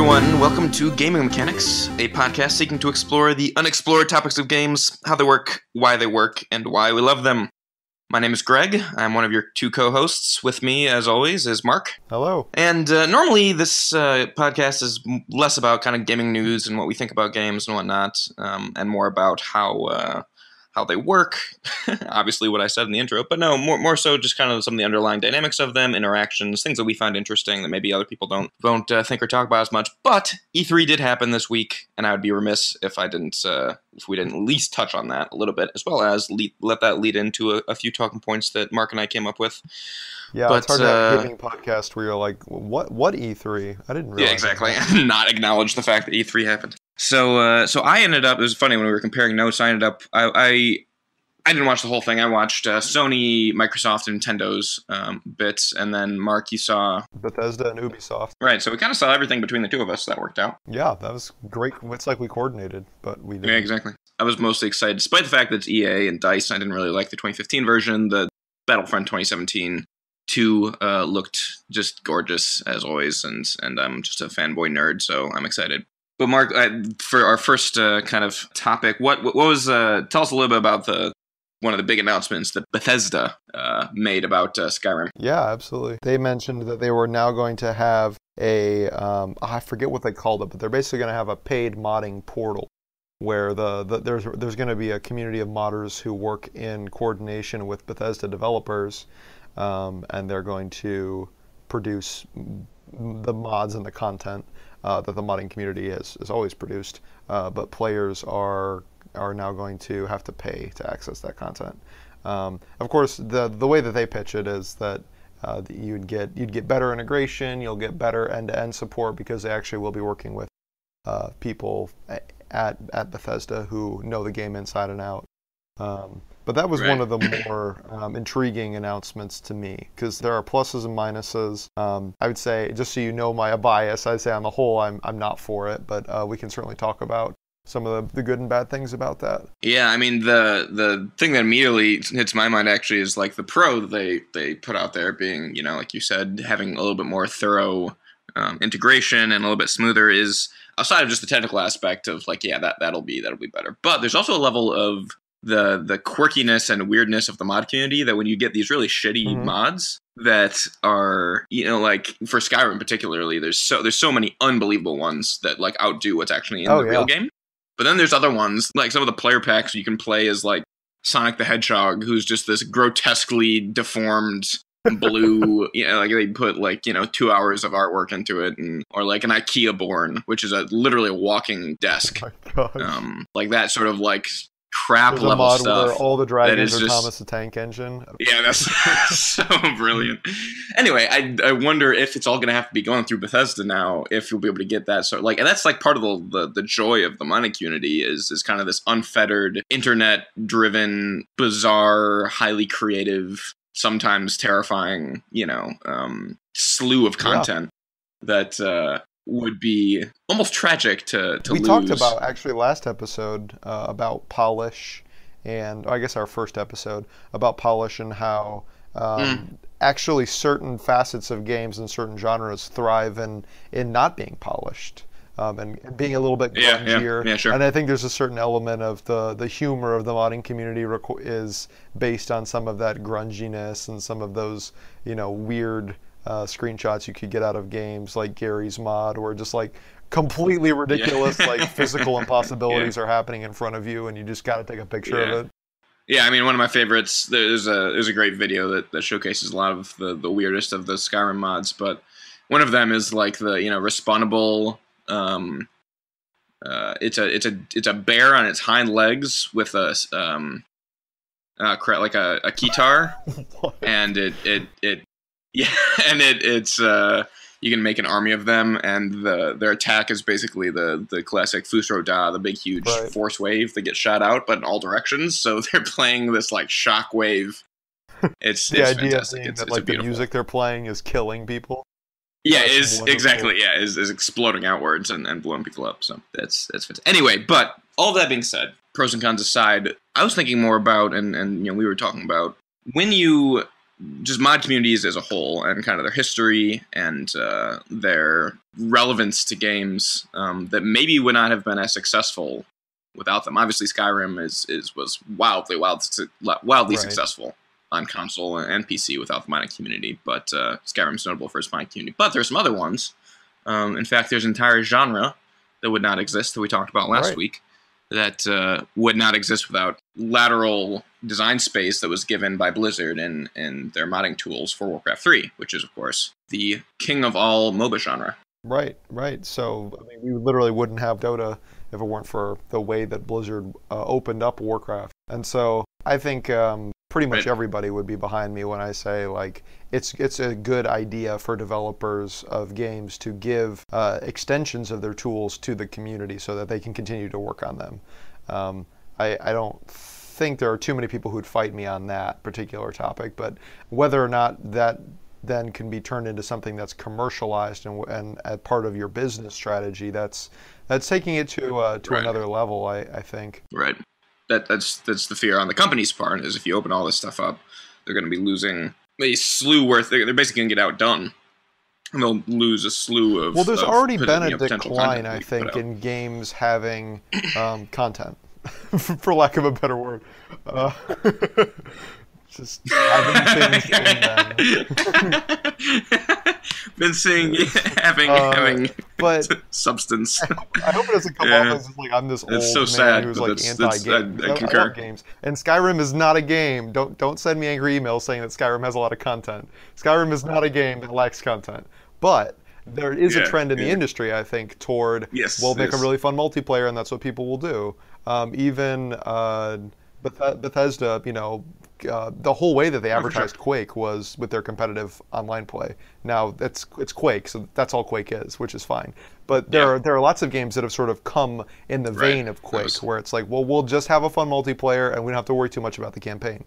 everyone, welcome to Gaming Mechanics, a podcast seeking to explore the unexplored topics of games, how they work, and why we love them. My name is Greg. I'm one of your two co-hosts. With me, as always, is Mark. Hello. And normally this podcast is less about kind of gaming news and what we think about games and whatnot, and more about how they work. Obviously what I said in the intro, but no, more so just kind of some of the underlying dynamics of them, interactions, things that we find interesting that maybe other people don't think or talk about as much. But E3 did happen this week, and I would be remiss if we didn't at least touch on that a little bit, as well as let that lead into a few talking points that Mark and I came up with. Yeah, but, it's hard to have a gaming podcast where you're like, what E3? I didn't realize. Yeah, exactly. Not acknowledge the fact that E3 happened. So I ended up, it was funny when we were comparing notes, I didn't watch the whole thing. I watched Sony, Microsoft, and Nintendo's bits, and then Mark, you saw Bethesda and Ubisoft. Right, so we kind of saw everything between the two of us. That worked out. Yeah, that was great. It's like we coordinated, but we didn't. Yeah, exactly. I was mostly excited, despite the fact that it's EA and DICE. I didn't really like the 2015 version. The Battlefront 2017 2 looked just gorgeous, as always, and I'm just a fanboy nerd, so I'm excited. But Mark, for our first kind of topic, what was tell us a little bit about one of the big announcements that Bethesda made about Skyrim. Yeah, absolutely. They mentioned that they were now going to have I forget what they called it, but they're basically going to have a paid modding portal where there's going to be a community of modders who work in coordination with Bethesda developers, and they're going to produce the mods and the content that the modding community has always produced, but players are now going to have to pay to access that content. Of course, the way that they pitch it is that you'd get better integration, you'll get better end-to-end support because they actually will be working with people at Bethesda who know the game inside and out. But that was one of the more intriguing announcements to me, because there are pluses and minuses. I would say, just so you know my bias, I'd say on the whole I'm not for it, but we can certainly talk about some of the good and bad things about that. Yeah, I mean, the thing that immediately hits my mind actually is like the pro that they put out there being, like you said, having a little bit more thorough integration and a little bit smoother is, outside of just the technical aspect of like, yeah, that'll be better. But there's also a level of the quirkiness and weirdness of the mod community that when you get these really shitty mods that are, like for Skyrim particularly, there's so many unbelievable ones that like outdo what's actually in the real game. But then there's other ones, like some of the player packs you can play as like Sonic the Hedgehog, who's just this grotesquely deformed blue, like they put like, 2 hours of artwork into it, or like an IKEA born, which is literally a walking desk. Oh my gosh. Like that sort of like crap There's level a mod stuff. where all the dragons are just Thomas the Tank Engine. Yeah, that's so brilliant. Anyway, I wonder if it's all going to have to be going through Bethesda now, if you'll be able to get that sort. Like, and that's like part of the joy of the modding community is kind of this unfettered, internet-driven, bizarre, highly creative, sometimes terrifying, slew of content that would be almost tragic to we lose. talked about, actually last episode, about polish, and I guess our first episode, about polish and how actually certain facets of games and certain genres thrive in not being polished. And being a little bit grungier. Yeah, sure. And I think there's a certain element of the humor of the modding community is based on some of that grunginess and some of those, weird screenshots you could get out of games like Gary's mod, where just like completely ridiculous like physical impossibilities are happening in front of you and you just got to take a picture of it. Yeah, I mean, one of my favorites, there's a great video that showcases a lot of the weirdest of the Skyrim mods, but one of them is like the, respawnable, it's a bear on its hind legs with a like a keytar, and it's you can make an army of them, and their attack is basically the classic Fusro Da, the big huge force wave that gets shot out, but in all directions. So they're playing this like shock wave. It's the idea fantastic. That like the music they're playing is killing people. Yeah, is exploding outwards and blowing people up. So that's fantastic. Anyway, but all that being said, pros and cons aside, I was thinking more about and we were talking about when you just mod communities as a whole and kind of their history and their relevance to games that maybe would not have been as successful without them. Obviously, Skyrim was wildly Right. successful on console and PC without the modding community, but Skyrim's notable for its modding community. But there's some other ones. In fact, there's an entire genre that would not exist that we talked about last Right. week that would not exist without lateral design space that was given by Blizzard and their modding tools for Warcraft 3, which is, of course, the king of all MOBA genre. Right, right. So, I mean, we literally wouldn't have Dota if it weren't for the way that Blizzard opened up Warcraft. And so, I think pretty much Right. everybody would be behind me when I say, like, it's a good idea for developers of games to give extensions of their tools to the community so that they can continue to work on them. I don't think there are too many people who'd fight me on that particular topic, but whether or not that then can be turned into something that's commercialized and a part of your business strategy, that's taking it to Right. another level, I think. Right. That's the fear on the company's part, is if you open all this stuff up, they're going to be losing a slew worth. They're basically going to get outdone, and they'll lose a slew of. Well, there's already been a potential decline, content I they can put think, out. in games having content, for lack of a better word. Uh, just having things in them. Been seeing having But substance. I hope it doesn't come Yeah. off as like I'm this old It's so man sad, who's but like that's- anti-game. I concur. love games, and Skyrim is not a game. Don't send me angry emails saying that Skyrim has a lot of content. Skyrim is not a game that lacks content, but there is a Yeah, trend in the yeah. industry, I think, toward Yes, we'll make a yes. really fun multiplayer, and that's what people will do. Even Bethesda, the whole way that they for sure. advertised Quake was with their competitive online play. Now it's Quake, so that's all Quake is, which is fine. But there Yeah. are lots of games that have sort of come in the Right. vein of Quake, Those- where it's like, well, we'll just have a fun multiplayer, and we don't have to worry too much about the campaign.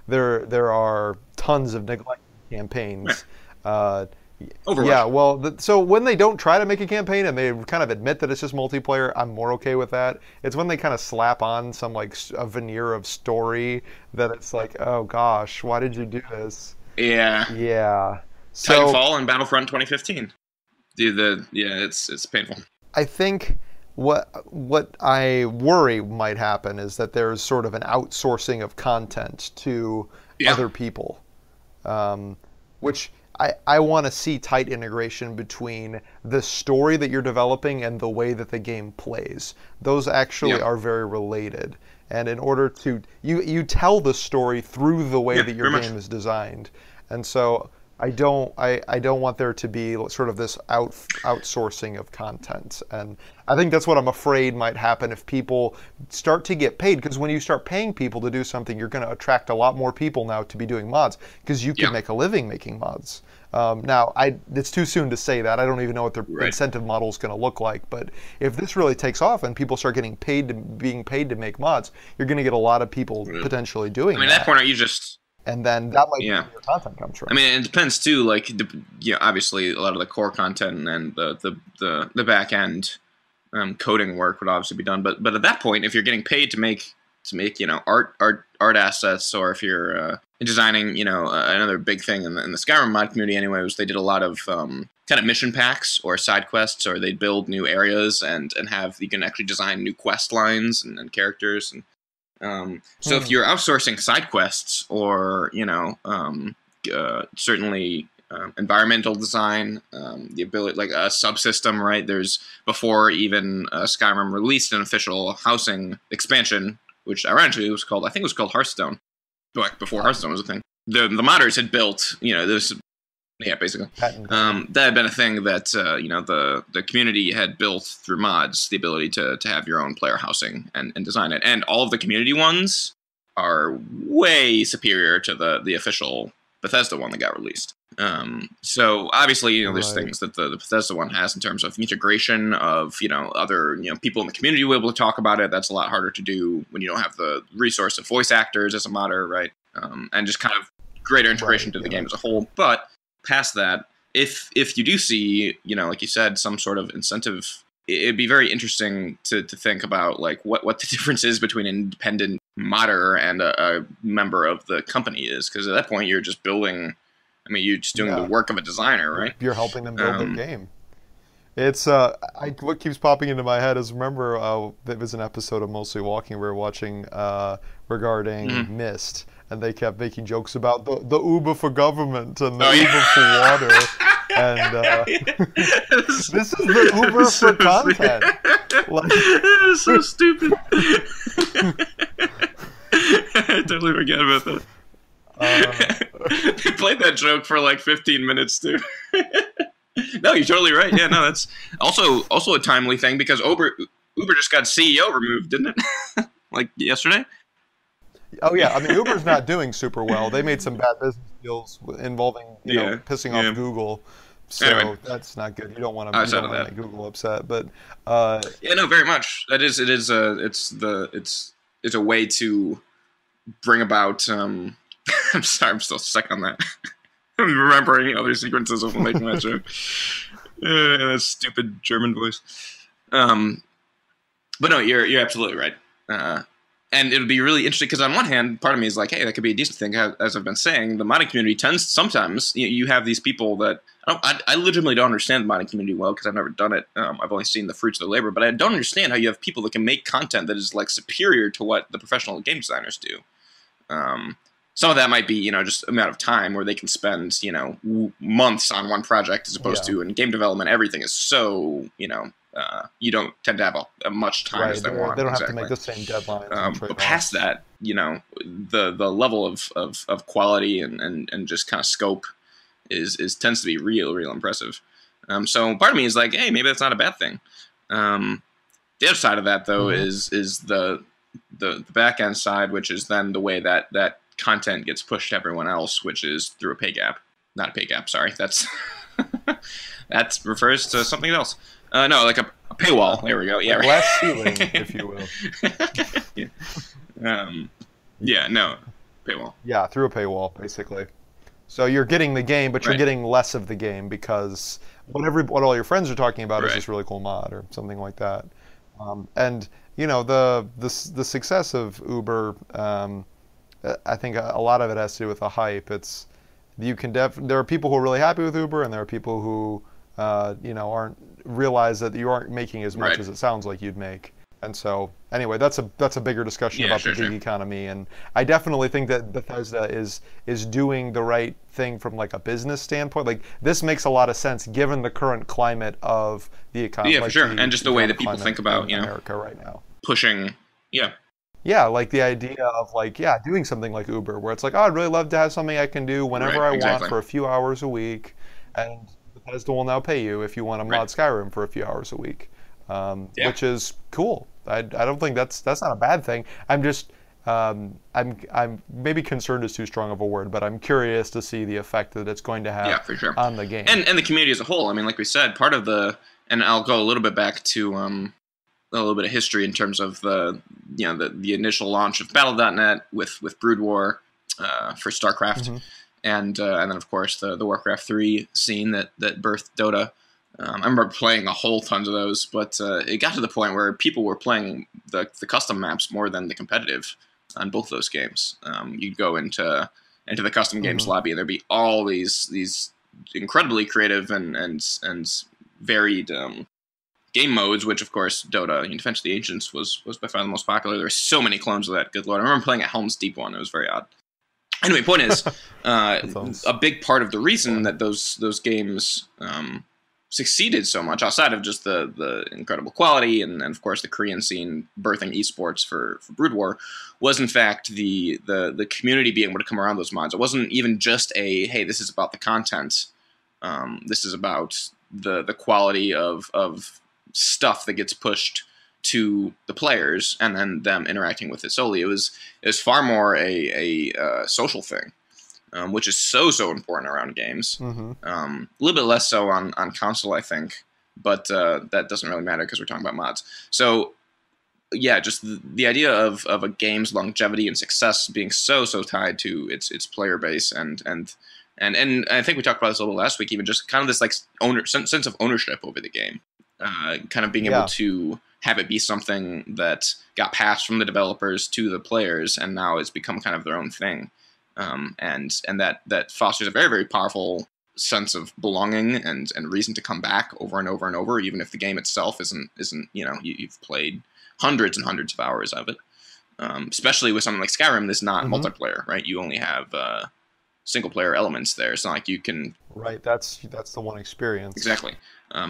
There are tons of neglected campaigns. Overwatch. Yeah, well, so when they don't try to make a campaign and they kind of admit that it's just multiplayer, I'm more okay with that. It's when they kind of slap on some like a veneer of story that it's like, oh gosh, why did you do this? Yeah. Yeah. So Titanfall and Battlefront 2015. It's painful. I think what I worry might happen is that there's sort of an outsourcing of content to Yeah. other people, which I want to see tight integration between the story that you're developing and the way that the game plays. Those actually Yeah. are very related. And in order to you tell the story through the way Yeah, that your very game much. is designed. And so I don't want there to be sort of this outsourcing of content, and I think that's what I'm afraid might happen if people start to get paid. Because when you start paying people to do something, you're going to attract a lot more people now to be doing mods because you can Yeah. make a living making mods. Now, it's too soon to say that. I don't even know what their Right. incentive model is going to look like. But if this really takes off and people start being paid to make mods, you're going to get a lot of people potentially doing I mean, at that that. point, aren't you just? And then that might be Yeah. where your content comes from. I mean, it depends too. Like, obviously, a lot of the core content and then the back end coding work would obviously be done. But at that point, if you're getting paid to make art assets, or if you're designing, another big thing in the Skyrim mod community anyway was they did a lot of kind of mission packs or side quests, or they'd build new areas and have you can actually design new quest lines and characters and. So if you're outsourcing side quests or certainly environmental design, the ability like a subsystem, right? There's before even Skyrim released an official housing expansion, which ironically was called Hearthstone, like before Hearthstone was a thing. The modders had built this. Yeah, basically. That had been a thing that the community had built through mods, the ability to have your own player housing and design it. And all of the community ones are way superior to the official Bethesda one that got released. So obviously, there's Right. things that the Bethesda one has in terms of integration of other people in the community will be able to talk about it. That's a lot harder to do when you don't have the resource of voice actors as a modder, right? And just kind of greater integration Right, to the yeah. game as a whole. But past that, if you do see, like you said, some sort of incentive, it'd be very interesting to think about like what the difference is between an independent modder and a member of the company is, because at that point you're just building. I mean, you're just doing the Yeah, work of a designer, right? you're helping them build their Um, game. It's what keeps popping into my head is remember there was an episode of Mostly Walking we were watching regarding mhm. Mist, and they kept making jokes about the Uber for government and the Oh Uber for water, and yeah, yeah. this is the Uber It's for so stupid. content. Like, It's so stupid. I totally forget about that. uh, They played that joke for like 15 minutes too. No, you're totally right. Yeah, no, that's also a timely thing because Uber just got CEO removed, didn't it? Like yesterday. oh yeah, I mean Uber's not doing super well. They made some bad business deals involving Yeah, pissing off yeah. Google, Anyway, so that's not good. You outside don't of want to that, make Google upset, but uh, yeah, no, very much. That is, it is it's a way to bring about. I'm sorry, I'm still stuck on that. I'm remembering other sequences of making that joke. That stupid German voice. Um, but no, you're absolutely right. Uh, and it would be really interesting because on one hand, part of me is like, hey, that could be a decent thing. As I've been saying, the modding community tends sometimes you have these people that I legitimately don't understand the modding community well because I've never done it. I've only seen the fruits of the labor, but I don't understand how you have people that can make content that is like superior to what the professional game designers do. Um, some of that might be, just amount of time where they can spend, months on one project as opposed yeah, to in game development, everything is so, you don't tend to have a much time right. as they want. They don't have to Exactly. make the same deadlines and But past trade-offs. that, the level of quality and just kind of scope is tends to be real impressive. So part of me is like, hey, maybe that's not a bad thing. The other side of that though Hmm. is the back end side, which is then the way that content gets pushed to everyone else, which is through a pay gap. Not a pay gap, sorry. That's that refers to something else. No, like a paywall. There we go. A Yeah, glass ceiling, if you will. right. Yeah. Yeah, no, paywall. Yeah, through a paywall, basically. So you're getting the game, but you're Right, getting less of the game because what all your friends are talking about is right. this really cool mod or something like that. And the success of Uber, I think a lot of it has to do with the hype. There are people who are really happy with Uber, and there are people who aren't realize that you aren't making as much Right. as it sounds like you'd make. And so, anyway, that's a bigger discussion Yeah, about the sure, gig sure. economy. And I definitely think that Bethesda is doing the right thing from like a business standpoint. Like this makes a lot of sense given the current climate of the economy, Yeah, for like sure. the And just the way economic that people climate think about, in America right now. pushing. Yeah, Yeah, like the idea of like, yeah, doing something like Uber, where it's like, oh, I'd really love to have something I can do right. whenever I want Exactly. for a few hours a week, and Bethesda will now pay you if you want to Right. mod Skyrim for a few hours a week, Yeah. which is cool. I don't think that's not a bad thing. I'm maybe concerned is too strong of a word, but I'm curious to see the effect that it's going to Yeah, have for sure. on the game. And the community as a whole. I mean, like we said, part of and I'll go a little bit back to a little bit of history in terms of the initial launch of Battle.net with Brood War for StarCraft, Hmm. and then of course the Warcraft 3 scene that birthed Dota. I remember playing a whole tons of those, but it got to the point where people were playing the custom maps more than the competitive on both those games. You'd go into the custom games Hmm. lobby, and there'd be all these incredibly creative and varied game modes. Which, of course, Dota, Defense of the Ancients was by far the most popular. There were so many clones of that. Good lord, I remember playing a Helm's Deep one. It was very odd. Anyway, point is, That sounds a big part of the reason fun. that those games succeeded so much, outside of just the incredible quality and of course the Korean scene birthing esports for Brood War, was in fact the community being able to come around those mods. It wasn't even just a hey, this is about the content. This is about the quality of stuff that gets pushed to the players and then them interacting with it solely. It was far more a social thing, which is so important around games. Hmm. A little bit less so on console, I think, but that doesn't really matter because we're talking about mods. So yeah, just the idea of a game's longevity and success being so tied to its player base and I think we talked about this a little last week, even just kind of this like sense of ownership over the game, kind of being able Yeah. to have it be something that got passed from the developers to the players, and now it's become kind of their own thing. And that fosters a very, very powerful sense of belonging and reason to come back over and over and over, even if the game itself isn't you've played hundreds and hundreds of hours of it. Especially with something like Skyrim, that's not multiplayer, right? You only have single player elements there. It's not like you can. Right. That's the one experience. Exactly.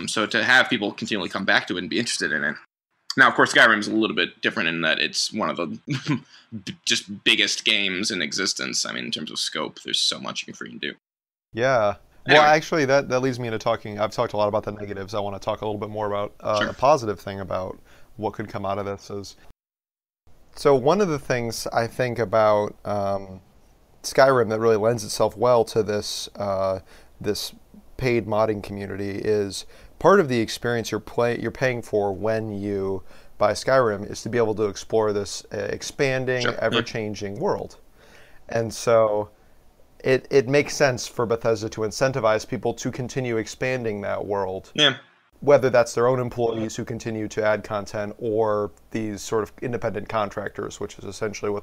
So to have people continually come back to it and be interested in it. Now, of course, Skyrim is a little bit different in that it's one of the just biggest games in existence. I mean, in terms of scope, there's so much you can freaking do. Yeah. Anyway. Well, actually, that leads me into talking. I've talked a lot about the negatives. I want to talk a little bit more about Sure. a positive thing about what could come out of this. So one of the things I think about Skyrim that really lends itself well to this this paid modding community is part of the experience you're paying for when you buy Skyrim is to be able to explore this expanding, Sure. ever-changing world. And so it makes sense for Bethesda to incentivize people to continue expanding that world. Yeah. Whether that's their own employees who continue to add content or these sort of independent contractors, which is essentially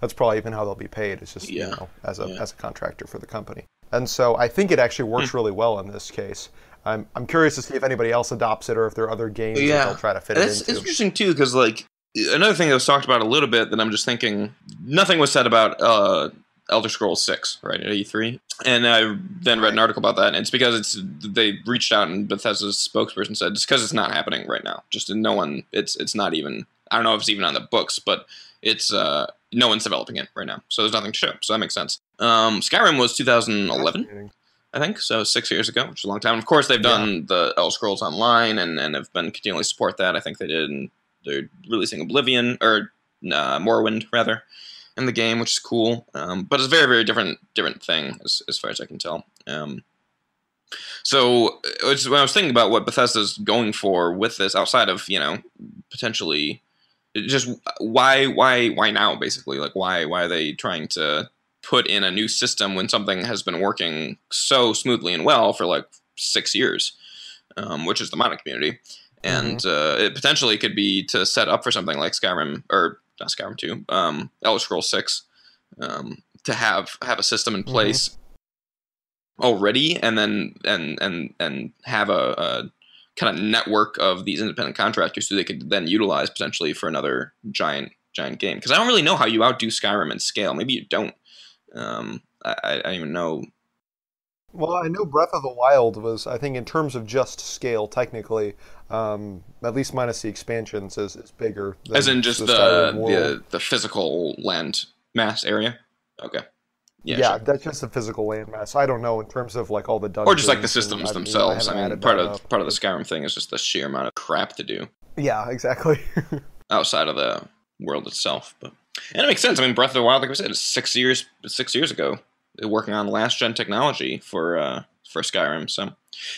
that's probably even how they'll be paid. It's just, as a contractor for the company. And so I think it actually works really well in this case. I'm curious to see if anybody else adopts it or if there are other games that they'll try to fit it into. It's interesting too, because like another thing that was talked about a little bit that I'm just thinking, nothing was said about Elder Scrolls 6, right, at E3. And I then read an article about that, and it's because they reached out and Bethesda's spokesperson said it's because it's not happening right now. Just no one, it's not even, I don't know if it's even on the books, but it's no one's developing it right now, so there's nothing to show. So that makes sense. Skyrim was 2011, I think, so 6 years ago, which is a long time. Of course, they've done the Elder Scrolls Online and have been continually support that. I think they did, and they're releasing Oblivion or Morrowind rather in the game, which is cool. But it's a very, very different thing as far as I can tell. So when I was thinking about what Bethesda's going for with this, outside of potentially just why now, basically, like why are they trying to put in a new system when something has been working so smoothly and well for like 6 years, which is the modding community, and it potentially could be to set up for something like Skyrim or not Skyrim 2, Elder Scrolls 6, to have a system in place already, and then and have a kind of network of these independent contractors who they could then utilize potentially for another giant game. Because I don't really know how you outdo Skyrim in scale. Maybe you don't. I don't even know. Well, I know Breath of the Wild was, I think, in terms of just scale, technically, at least minus the expansions, is bigger. Than As in just the physical land mass area? Okay. Yeah, sure. That's just the physical land mass. I don't know in terms of like all the dungeons. Or just like the systems themselves. I mean, part of the Skyrim thing is just the sheer amount of crap to do. Yeah, exactly. outside of the world itself. And it makes sense. I mean, Breath of the Wild, like I said, is 6 years ago, working on last gen technology for Skyrim. So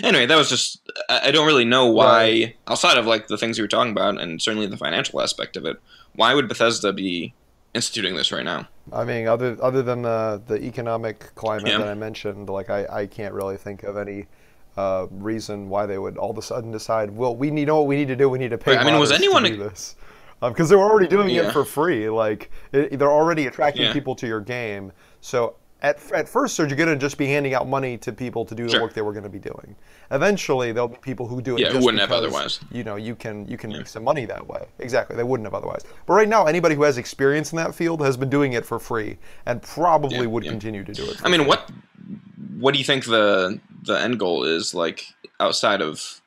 anyway, that was just, I don't really know why, outside of like the things you were talking about, and certainly the financial aspect of it, why would Bethesda be instituting this right now? I mean, other than the economic climate that I mentioned, like I can't really think of any reason why they would all of a sudden decide, well, we know what we need to do. We need to pay. I mean, was anyone to do this? Because they were already doing it for free. Like they're already attracting people to your game. So at first, you're going to just be handing out money to people to do the work they were going to be doing. Eventually, there'll be people who do it. Yeah, who wouldn't have otherwise. You can make some money that way. Exactly, they wouldn't have otherwise. But right now, anybody who has experience in that field has been doing it for free and probably would continue to do it. I mean, what do you think the end goal is, like, outside of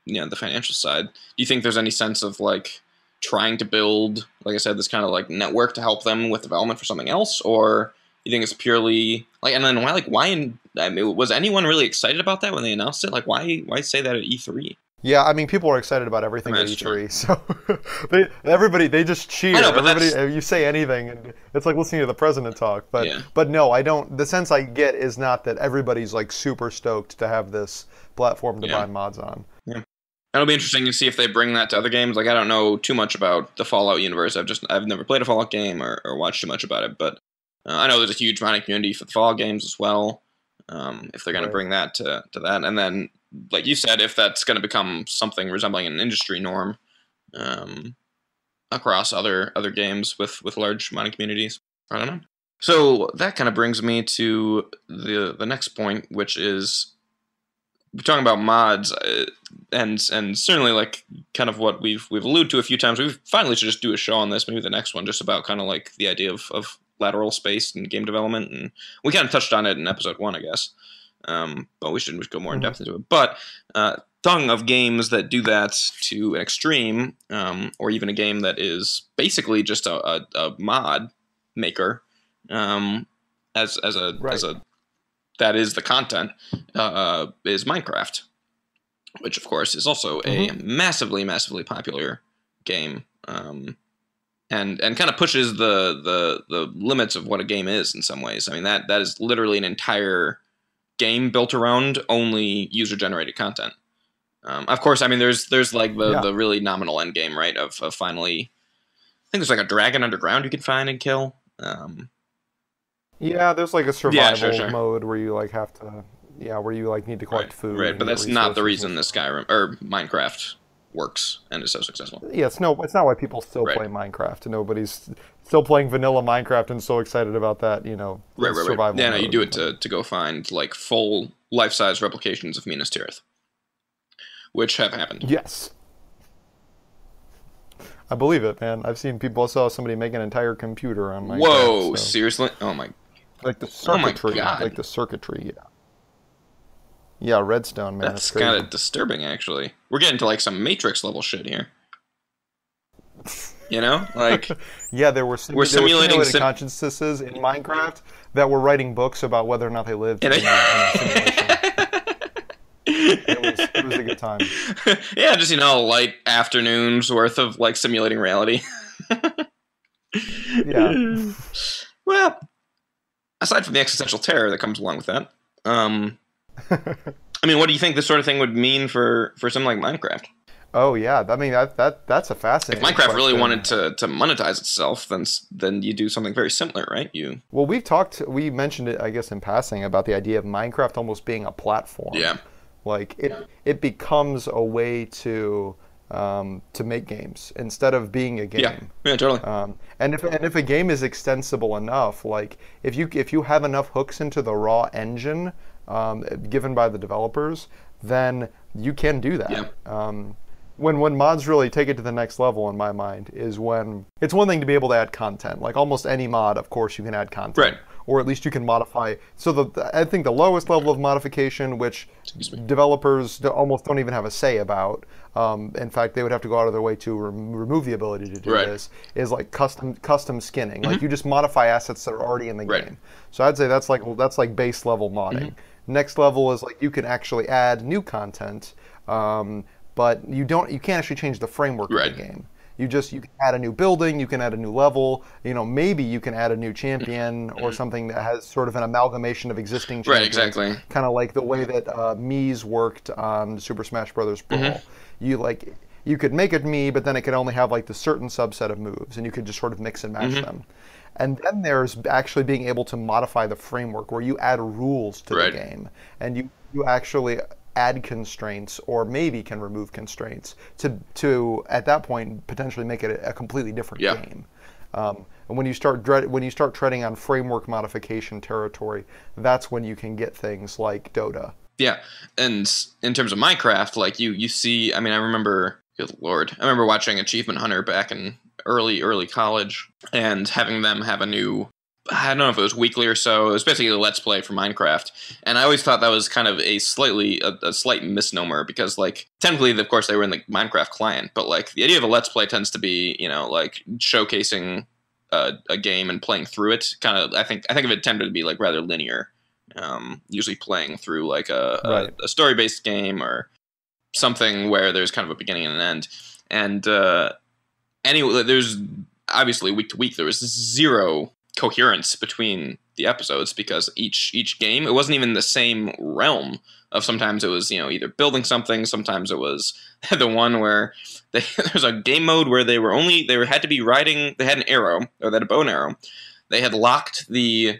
the financial side? Do you think there's any sense of like trying to build, like I said, this kind of like network to help them with development for something else, or you think it's purely like, and then was anyone really excited about that when they announced it? Like, why say that at E3? Yeah, I mean, people are excited about everything at E3, so they just cheer. I know, but you say anything, and it's like listening to the president talk. But no, I don't. The sense I get is not that everybody's like super stoked to have this platform to buy mods on. Yeah. It'll be interesting to see if they bring that to other games. Like, I don't know too much about the Fallout universe. I've never played a Fallout game or watched too much about it, but I know there's a huge modding community for the Fallout games as well. If they're going to bring that to that, and then, like you said, if that's going to become something resembling an industry norm, um, across other games with large modding communities. I don't know. So that kind of brings me to the next point, which is we're talking about mods, and certainly like kind of what we've alluded to a few times. We finally should just do a show on this, maybe the next one, just about kind of like the idea of lateral space and game development, and we kind of touched on it in episode 1, I guess. But we should go more in depth into it. But talking of games that do that to an extreme, or even a game that is basically just a mod maker, as a that is the content, is Minecraft, which of course is also a massively popular game, and kind of pushes the limits of what a game is in some ways. I mean that is literally an entire game built around only user generated content. Of course, I mean there's like the really nominal end game, right? Of finally, I think there's like a dragon underground you can find and kill. Yeah, there's like a survival mode where you like have to, where you like need to collect food. Right, but that's not the reason the Skyrim or Minecraft works and is so successful. Yeah, it's not why people still play Minecraft. Nobody's still playing vanilla Minecraft and so excited about that, survival. Yeah, no, you do it to go find like full life-size replications of Minas Tirith, which have happened. Yes. I believe it, man. I've seen people. I saw somebody make an entire computer on Minecraft. Whoa, seriously? Oh my. Like the circuitry. Oh my God. Like the circuitry, yeah. Yeah, redstone, man. That's kind of disturbing, actually. We're getting to like some Matrix level shit here. You know, like yeah, we're simulating consciousnesses in Minecraft that were writing books about whether or not they lived in a simulation. It was a good time. Yeah, just light afternoons worth of like simulating reality. Yeah. Well, aside from the existential terror that comes along with that, I mean, what do you think this sort of thing would mean for something like Minecraft? Oh yeah, I mean that's a fascinating. If Minecraft really wanted to monetize itself, then you do something very similar, right? Well, we mentioned it, I guess, in passing about the idea of Minecraft almost being a platform. Yeah. Like it becomes a way to make games instead of being a game. Yeah, totally. And if a game is extensible enough, like if you have enough hooks into the raw engine given by the developers, then you can do that. Yeah. When mods really take it to the next level, in my mind, is when it's one thing to be able to add content. Like almost any mod, of course, you can add content. Right. Or at least you can modify. So I think the lowest level of modification, which developers almost don't even have a say about, in fact, they would have to go out of their way to remove the ability to do this, is like custom skinning. Like you just modify assets that are already in the game. So I'd say that's like base level modding. Next level is like you can actually add new content, but you can't actually change the framework of the game. You can add a new building, you can add a new level, maybe you can add a new champion or something that has sort of an amalgamation of existing champions. Right, exactly. Kind of like the way that Mii's worked on Super Smash Bros. Brawl. You could make it Mii, but then it could only have like the certain subset of moves, and you could just sort of mix and match them. And then there's actually being able to modify the framework where you add rules to the game, and you actually add constraints or maybe can remove constraints to at that point potentially make it a completely different game. And when you start treading on framework modification territory, that's when you can get things like Dota. Yeah, and in terms of Minecraft, like you see, I mean, I remember, good Lord, I remember watching Achievement Hunter back in early college and having them have a new, I don't know if it was weekly or so. It was basically a Let's Play for Minecraft. And I always thought that was kind of a slight misnomer because, like, technically, of course, they were in the Minecraft client. But, like, the idea of a Let's Play tends to be, like, showcasing a game and playing through it. Kind of, I think of it tended to be, like, rather linear. Usually playing through, like, a story-based game or something where there's kind of a beginning and an end. And anyway, there's, obviously, week to week, there was zero coherence between the episodes because each game, it wasn't even the same realm of, sometimes it was either building something, sometimes it was the one where there's a game mode where they had to be riding, they had an arrow, or they had a bow and arrow, they had locked the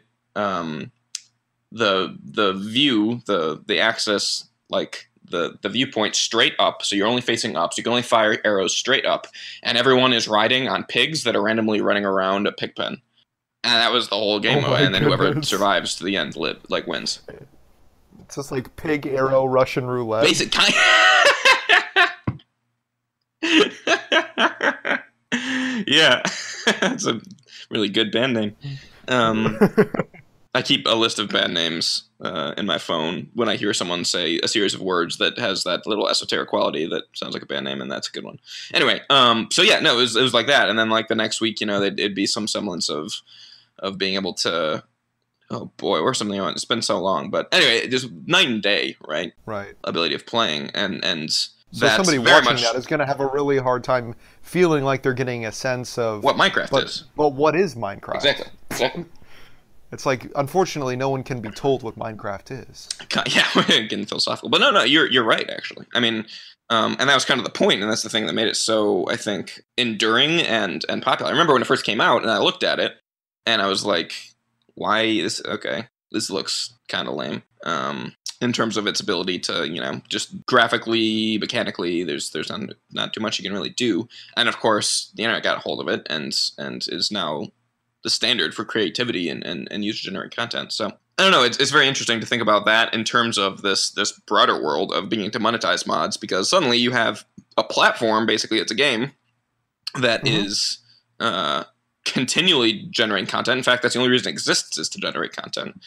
view, the axis, like the viewpoint straight up, so you're only facing up, so you can only fire arrows straight up, and everyone is riding on pigs that are randomly running around a pig pen. And that was the whole game Oh mode, my and then whoever goodness. survives to the end wins. It's just like pig arrow Russian roulette. Basic kind. Yeah, that's a really good band name. I keep a list of band names in my phone when I hear someone say a series of words that has that little esoteric quality that sounds like a band name, and that's a good one. Anyway, so yeah, no, it was like that, and then like the next week, it'd be some semblance of being able to, oh boy, or something. It's been so long, but anyway, just night and day, right? Right. Ability of playing, and So that's somebody very watching much that is going to have a really hard time feeling like they're getting a sense of what Minecraft is. But what is Minecraft? Exactly. It's like, unfortunately, no one can be told what Minecraft is. Yeah, we're getting philosophical, but no, you're right actually. I mean, and that was kind of the point, and that's the thing that made it so, I think, enduring and popular. I remember when it first came out, and I looked at it, and I was like, "Why this? Okay, this looks kind of lame." In terms of its ability to, just graphically, mechanically, there's not too much you can really do. And of course, the internet got a hold of it and is now the standard for creativity and user-generated content. So I don't know. It's very interesting to think about that in terms of this broader world of beginning to monetize mods, because suddenly you have a platform, basically it's a game, that is continually generating content. In fact, that's the only reason it exists, is to generate content.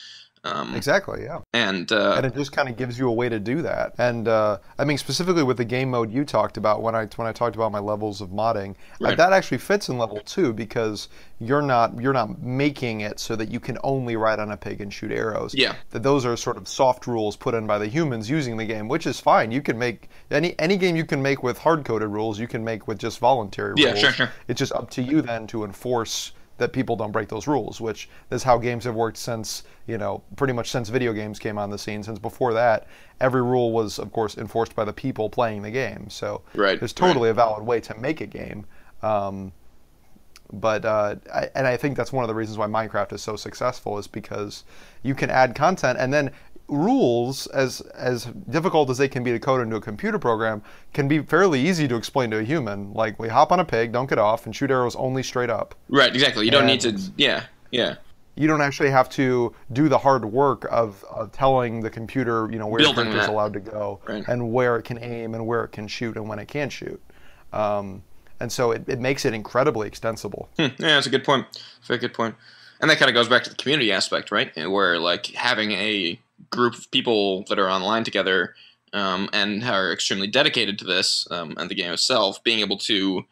Exactly, yeah. And it just kind of gives you a way to do that. And I mean, specifically with the game mode you talked about when I talked about my levels of modding, Right. that actually fits in level 2, because you're not making it so that you can only ride on a pig and shoot arrows. Yeah. That those are sort of soft rules put in by the humans using the game, which is fine. You can make any game you can make with hard-coded rules, you can make with just voluntary rules. Yeah, sure. It's just up to you then to enforce that people don't break those rules, which is how games have worked since, pretty much since video games came on the scene. Since before that, every rule was, of course, enforced by the people playing the game. So there's totally a valid way to make a game. But I think that's one of the reasons why Minecraft is so successful, is because you can add content, and then rules, as difficult as they can be to code into a computer program, can be fairly easy to explain to a human. Like, we hop on a pig, don't get off, and shoot arrows only straight up. Right, exactly. You don't need to, yeah. You don't actually have to do the hard work of telling the computer, where the character's allowed to go, and where it can aim, and where it can shoot, and when it can't shoot. And so it makes it incredibly extensible. Yeah, that's a good point. Very good point. And that kind of goes back to the community aspect, right? Where, like, having a group of people that are online together and are extremely dedicated to this and the game itself, being able to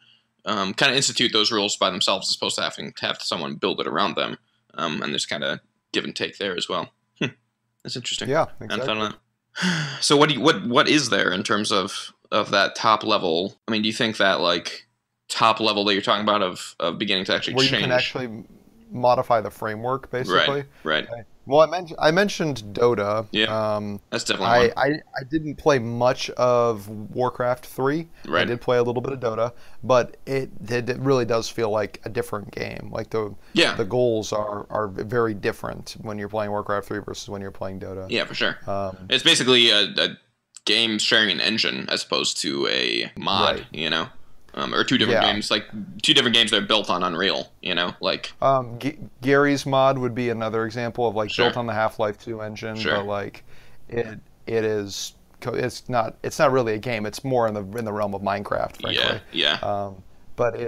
kind of institute those rules by themselves, as opposed to having to have someone build it around them. And there's kind of give and take there as well. That's interesting. Yeah, exactly. So what is there in terms of that top level? I mean, do you think that, like, top level that you're talking about of beginning to actually change? Where you can actually modify the framework, basically. Right. Okay. Well, I mentioned Dota. Yeah, that's definitely one. I didn't play much of Warcraft 3. Right. I did play a little bit of Dota, but it really does feel like a different game. Like the goals are very different when you're playing Warcraft 3 versus when you're playing Dota. Yeah, for sure. It's basically a game sharing an engine as opposed to a mod, or two different games, like two different games that are built on Unreal, like. Gary's mod would be another example of, like, built on the Half-Life 2 engine, but like it's not really a game. It's more in the realm of Minecraft, frankly. Yeah. But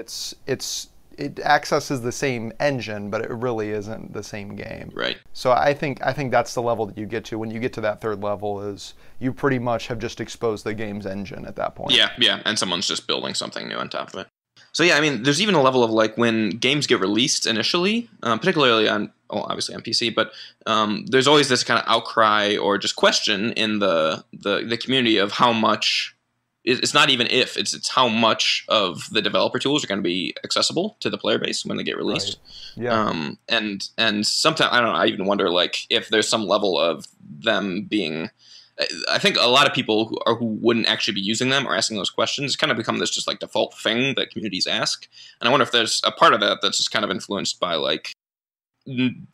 it accesses the same engine, but it really isn't the same game. Right. So I think that's the level that you get to. When you get to that third level, is you pretty much have just exposed the game's engine at that point. Yeah, and someone's just building something new on top of it. So yeah, I mean, there's even a level of, like, when games get released initially, particularly obviously on PC, but there's always this kind of outcry or just question in the community of how much. It's not even if, it's how much of the developer tools are going to be accessible to the player base when they get released. Right. Yeah. And sometimes, I don't know, I even wonder, like, if there's some level of them being. I think a lot of people who wouldn't actually be using them or asking those questions kind of become this just, like, default thing that communities ask. And I wonder if there's a part of that that's just kind of influenced by, like,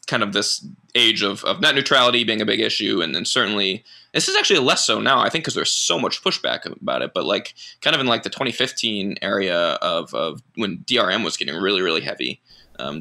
kind of this age of net neutrality being a big issue, and then certainly this is actually less so now, I think, because there's so much pushback about it. But like kind of in like the 2015 area of when DRM was getting really, really heavy,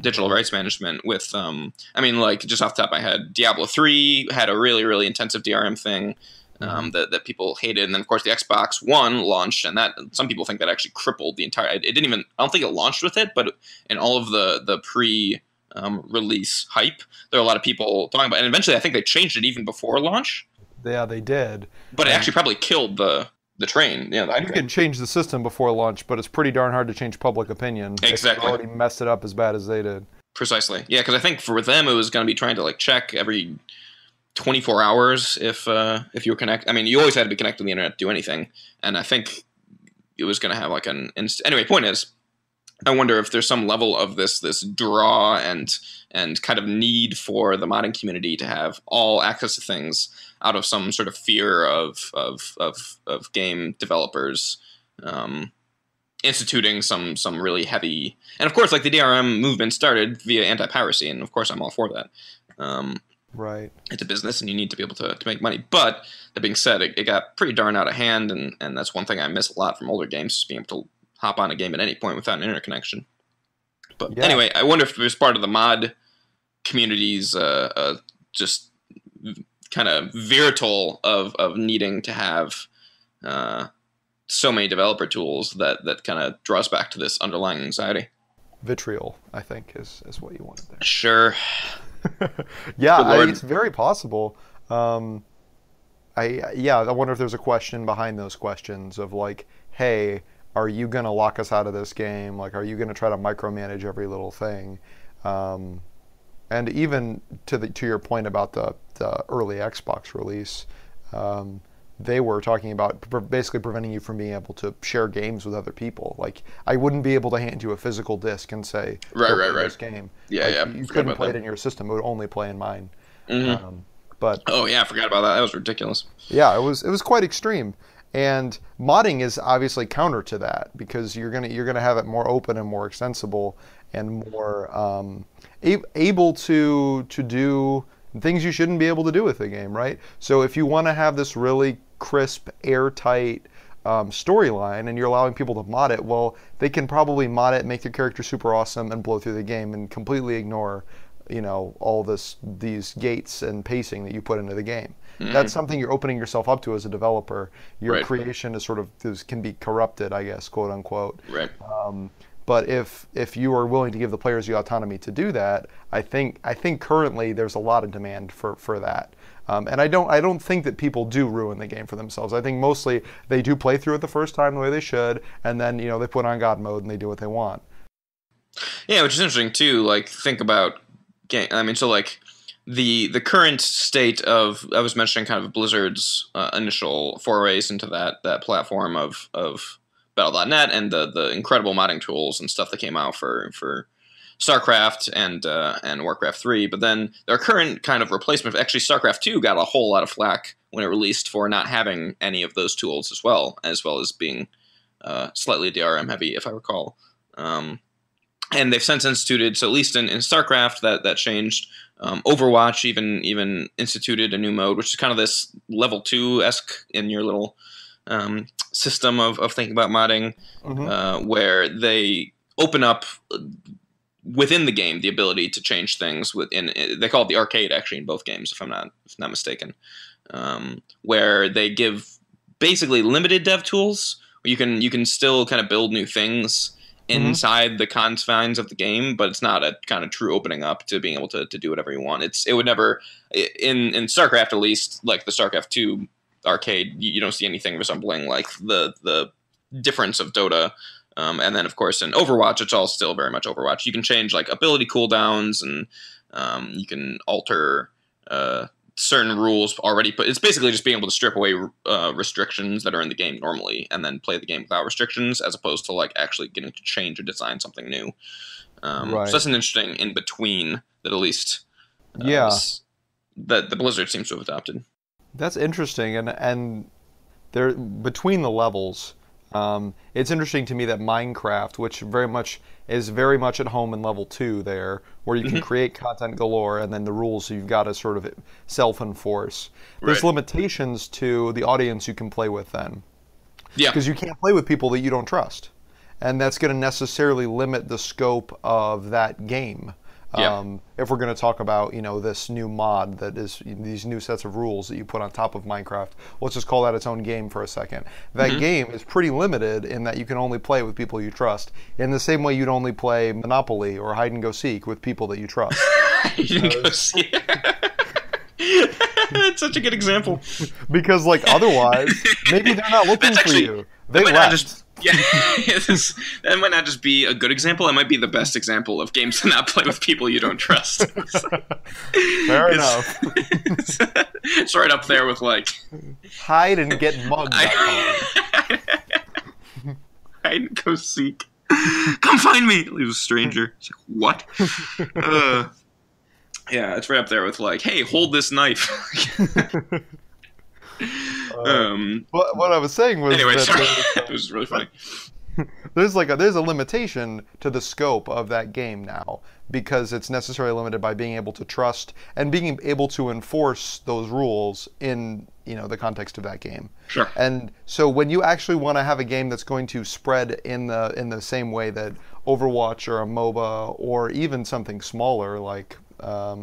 digital rights management with, I mean, like just off the top of my head, Diablo 3 had a really, really intensive DRM thing. That people hated, and then of course the Xbox One launched, and that some people think that actually crippled the entire. It didn't even. I don't think it launched with it, but in all of the pre release hype, there are a lot of people talking about it. And eventually, I think they changed it even before launch. Yeah, they did. But it actually probably killed the train. Yeah, you can change the system before launch, but it's pretty darn hard to change public opinion. Exactly. They already messed it up as bad as they did. Precisely. Yeah, because I think for them it was going to be trying to like check every 24 hours if you were connected. I mean, you always had to be connected to the internet to do anything, and I think it was going to have like an anyway. Point is, I wonder if there's some level of this draw and kind of need for the modding community to have all access to things out of some sort of fear of game developers instituting some really heavy, and of course like the DRM movement started via anti-piracy, and of course I'm all for that. Right. It's a business, and you need to be able to make money. But that being said, it got pretty darn out of hand, and that's one thing I miss a lot from older games, being able to hop on a game at any point without an internet connection. But anyway, I wonder if there's part of the mod community's just kind of virtual of needing to have so many developer tools that kind of draws back to this underlying anxiety. Vitriol, I think, is what you wanted there. Sure. Yeah, it's very possible. I wonder if there's a question behind those questions of like, hey, are you going to lock us out of this game? Like, are you going to try to micromanage every little thing? And even to your point about the early Xbox release, they were talking about basically preventing you from being able to share games with other people. Like, I wouldn't be able to hand you a physical disc and say, right. this game. Yeah, like, yeah. You couldn't play it in your system. It would only play in mine. Mm-hmm. But oh yeah, I forgot about that. That was ridiculous. Yeah, it was quite extreme. And modding is obviously counter to that, because you're gonna have it more open and more extensible and more able to do things you shouldn't be able to do with the game, right? So if you want to have this really crisp, airtight storyline, and you're allowing people to mod it, well, they can probably mod it, make their character super awesome, and blow through the game and completely ignore, all these gates and pacing that you put into the game. Mm-hmm. That's something you're opening yourself up to as a developer. Your creation is can be corrupted, I guess, quote unquote. Right. But if you are willing to give the players the autonomy to do that, I think currently there's a lot of demand for that. And I don't think that people do ruin the game for themselves. I think mostly they do play through it the first time the way they should, and then they put on God mode and they do what they want. Yeah, which is interesting too. Like, think about game. I mean, so like the current state of, I was mentioning kind of Blizzard's initial forays into that platform of Battle.net and the incredible modding tools and stuff that came out for StarCraft and Warcraft 3, but then their current kind of replacement, actually StarCraft 2 got a whole lot of flack when it released for not having any of those tools as well as being slightly DRM heavy, if I recall. And they've since instituted, so at least in StarCraft that changed. Overwatch even instituted a new mode, which is kind of this level 2-esque in your little system of thinking about modding, where they open up within the game the ability to change things within. They call it the arcade, actually, in both games, if I'm not mistaken, where they give basically limited dev tools. You can still kind of build new things inside the confines of the game, but it's not a kind of true opening up to being able to do whatever you want. It would never, in StarCraft at least, like the StarCraft 2 arcade, you don't see anything resembling like the difference of Dota. And then, of course, in Overwatch, it's all still very much Overwatch. You can change like ability cooldowns, and you can alter certain rules already. But it's basically just being able to strip away restrictions that are in the game normally, and then play the game without restrictions, as opposed to like actually getting to change or design something new. So that's an interesting in between that at least that the Blizzard seems to have adopted. That's interesting, and there between the levels. It's interesting to me that Minecraft, which very much at home in level 2 there, where you can Hmm. create content galore and then the rules you've got to sort of self-enforce. There's Right. limitations to the audience you can play with then, Yeah. because you can't play with people that you don't trust, and that's going to necessarily limit the scope of that game. Yeah. If we're going to talk about, this new mod that is these new sets of rules that you put on top of Minecraft, let's just call that its own game for a second. That Hmm. game is pretty limited in that you can only play with people you trust. In the same way you'd only play Monopoly or hide and go seek with people that you trust. You didn't go see it. It's such a good example. Because like otherwise, maybe they're not looking That's for actually you. that They might not left. just yeah. That might not just be a good example. It might be the best example of games to not play with people you don't trust. Fair enough. It's right up there with like Hide and get mugged. I and go seek. Come find me. It was a stranger. It's like, what? Yeah, it's right up there with like, hey, hold this knife. What I was saying was Anyway, that sorry. It was really funny. there's a limitation to the scope of that game now, because it's necessarily limited by being able to trust and being able to enforce those rules in the context of that game. Sure. And so when you actually want to have a game that's going to spread in the same way that Overwatch or a MOBA or even something smaller like I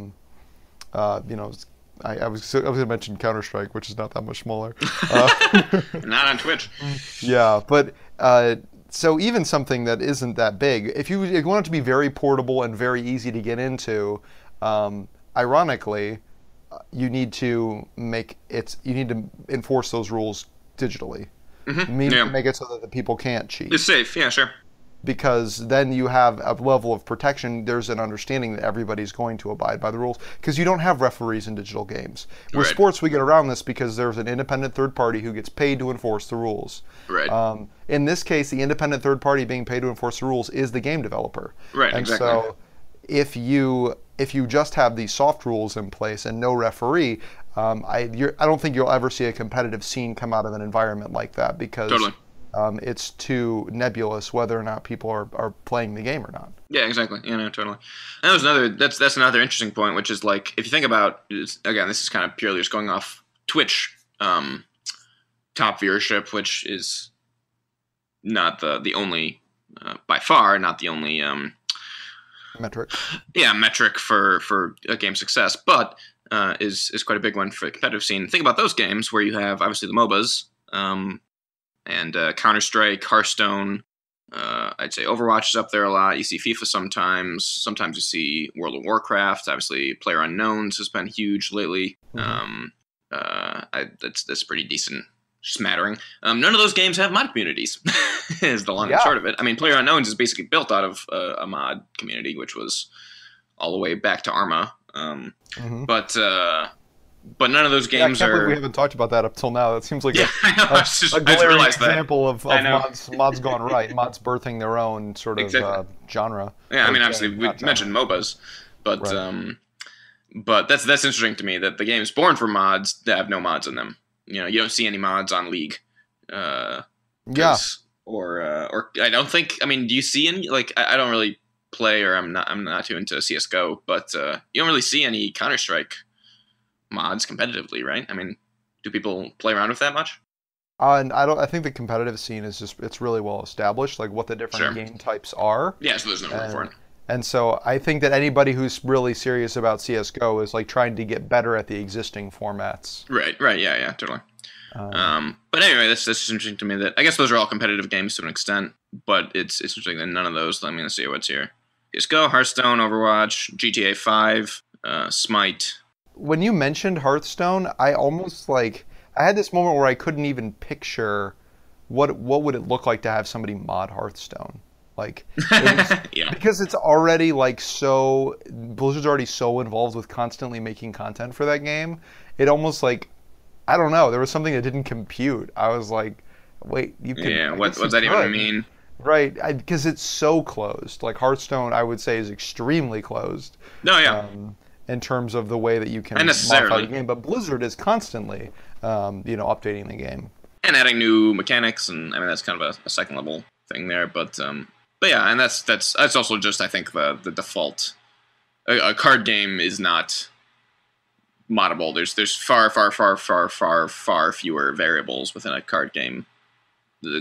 was going to mention Counter-Strike, which is not that much smaller. Not on Twitch. Yeah, but so even something that isn't that big, if you want it to be very portable and very easy to get into, ironically, you need to enforce those rules digitally. Yeah. Make it so that the people can't cheat. It's safe. Yeah, sure. Because then you have a level of protection. There's an understanding that everybody's going to abide by the rules, because you don't have referees in digital games. With Right. sports, we get around this because there's an independent third party who gets paid to enforce the rules. Right. In this case, the independent third party being paid to enforce the rules is the game developer. Right, And exactly. so if you just have these soft rules in place and no referee, I don't think you'll ever see a competitive scene come out of an environment like that, because Totally. it's too nebulous whether or not people are playing the game or not. Yeah, exactly. Yeah, no, totally. And that was another. That's another interesting point, which is like if you think about again, this is kind of purely just going off Twitch top viewership, which is not the only by far not the only Metric. metric for a game success, but is quite a big one for the competitive scene. Think about those games where you have obviously the MOBAs. And Counter-Strike, Hearthstone, I'd say Overwatch is up there a lot. You see FIFA sometimes. Sometimes you see World of Warcraft. Obviously, PlayerUnknown's has been huge lately. That's pretty decent smattering. None of those games have mod communities, is the long and short of it. I mean, PlayerUnknown's is basically built out of a mod community, which was all the way back to Arma. But none of those games I can't believe are. we haven't talked about that up till now. That seems like I know. I just glaring realized that. example of I know. mods gone right. Mods birthing their own sort of Exactly. genre. Yeah, I mean, Or, obviously we not genre. mentioned MOBAs, but Right. but that's interesting to me that the game is born for mods that have no mods in them. You don't see any mods on League. Yeah. Or I don't think. I mean, do you see any? Like, I don't really play, or I'm not too into CS:GO, but you don't really see any Counter-Strike mods competitively, right? I mean, do people play around with that much? And I think the competitive scene is it's really well established, like what the different game types are. Yeah, so there's no room for it. And so I think that anybody who's really serious about CS:GO is like trying to get better at the existing formats. Right, yeah, totally. But anyway, that's just interesting to me that I guess those are all competitive games to an extent, but it's interesting that none of those. Let me see what's here. CS:GO, Hearthstone, Overwatch, GTA 5, Smite. When you mentioned Hearthstone, I almost I had this moment where I couldn't even picture what would it look like to have somebody mod Hearthstone. Like, Yeah. because it's already Blizzard's already so involved with constantly making content for that game. It almost I don't know, there was something that didn't compute. I was like, wait, you can. Yeah, I what's guess that you even could. mean? Right, because it's so closed. Like Hearthstone, I would say is extremely closed. No, yeah. In terms of the way that you can And necessarily. modify the game, but Blizzard is constantly, updating the game. and adding new mechanics, and I mean that's kind of a second level thing there. But yeah, and that's also just I think the default. A card game is not moddable. There's far fewer variables within a card game.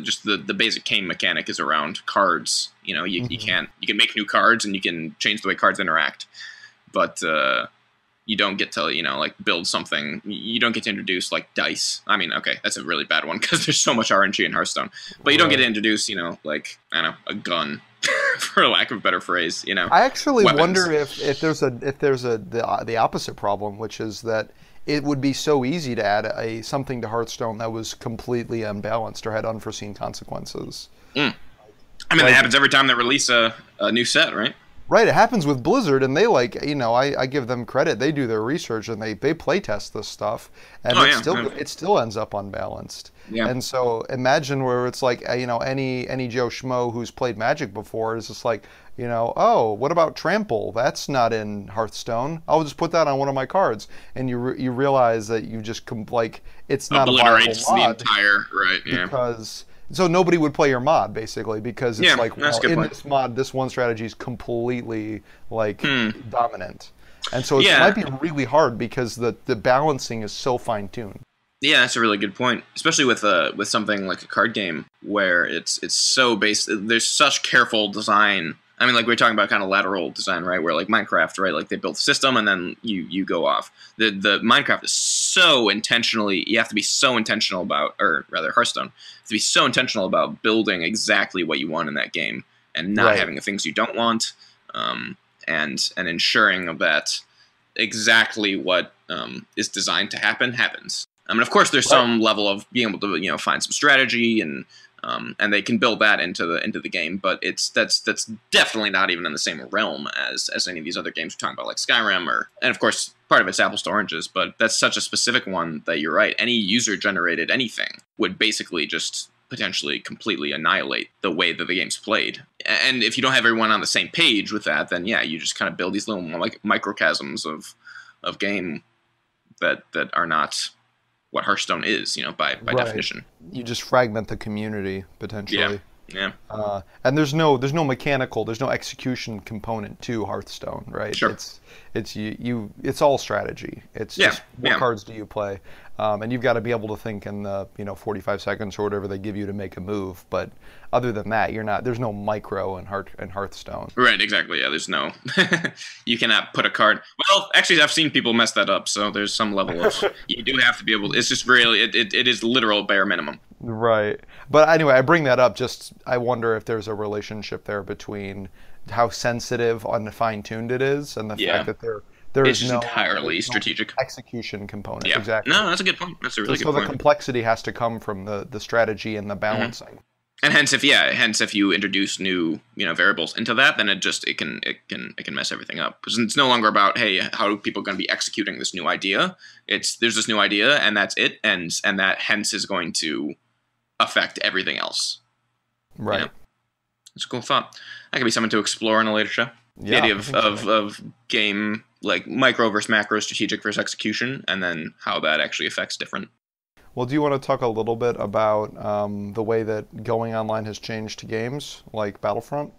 Just the basic game mechanic is around cards. You know, you can make new cards and you can change the way cards interact, but you don't get to like build something. You don't get to introduce like dice. I mean, okay, that's a really bad one because there's so much RNG in Hearthstone, but you don't get to introduce like I don't know, a gun. For lack of a better phrase, I actually weapons. wonder if there's the opposite problem, which is that it would be so easy to add something to Hearthstone that was completely unbalanced or had unforeseen consequences. I mean, that happens every time they release a new set, right? Right, it happens with Blizzard, and they I give them credit. They do their research and they play test this stuff, and it still ends up unbalanced. Yeah. And so imagine where it's like any Joe Schmo who's played Magic before is just like oh, what about Trample? That's not in Hearthstone. I'll just put that on one of my cards, and you realize that you just it's not a viable mod. The entire right, yeah. Because so nobody would play your mod basically because it's in point. this mod this one strategy is completely dominant, and so it might be really hard because the balancing is so fine tuned. Yeah, that's a really good point, especially with something like a card game where it's so based. There's such careful design. I mean, like we were talking about kind of lateral design, right? Where like Minecraft, right? Like they build a system and then you go off. The Minecraft is so intentionally. You have to be so intentional about, or rather Hearthstone, to be so intentional about building exactly what you want in that game and not having the things you don't want, and ensuring that exactly what is designed to happen happens. I mean, of course, there's some level of being able to find some strategy and they can build that into the game, but that's definitely not even in the same realm as any of these other games we're talking about, like Skyrim, and of course part of it's apples to oranges, but that's such a specific one that you're right. Any user generated anything would basically just potentially completely annihilate the way that the game's played. And if you don't have everyone on the same page with that, then yeah, you just kind of build these little like microchasms of game that are not what Hearthstone is, by definition. You just fragment the community potentially. Yeah. And there's no execution component to Hearthstone, right? Sure. It's all strategy. It's just what cards do you play, and you've got to be able to think in the 45 seconds or whatever they give you to make a move. But other than that, there's no micro in Hearthstone. Right. Exactly. Yeah. There's no. You cannot put a card. Well, actually, I've seen people mess that up. So there's some level of you do have to be able. It's just really it is literal bare minimum. Right. But anyway, I bring that up I wonder if there's a relationship there between how sensitive and fine-tuned it is and the fact that there is no entirely strategic execution component. Yeah. Exactly. No, that's a good point. That's a really good point. So the complexity has to come from the strategy and the balancing. Mm-hmm. And hence if you introduce new variables into that, then it can mess everything up, because it's no longer about, hey, how are people going to be executing this new idea? There's this new idea and that's it, and that hence is going to affect everything else. Right. It's a cool thought. That could be something to explore in a later show. The idea of game like micro versus macro, strategic versus execution, and then how that actually affects different. Well, do you want to talk a little bit about the way that going online has changed games like Battlefront?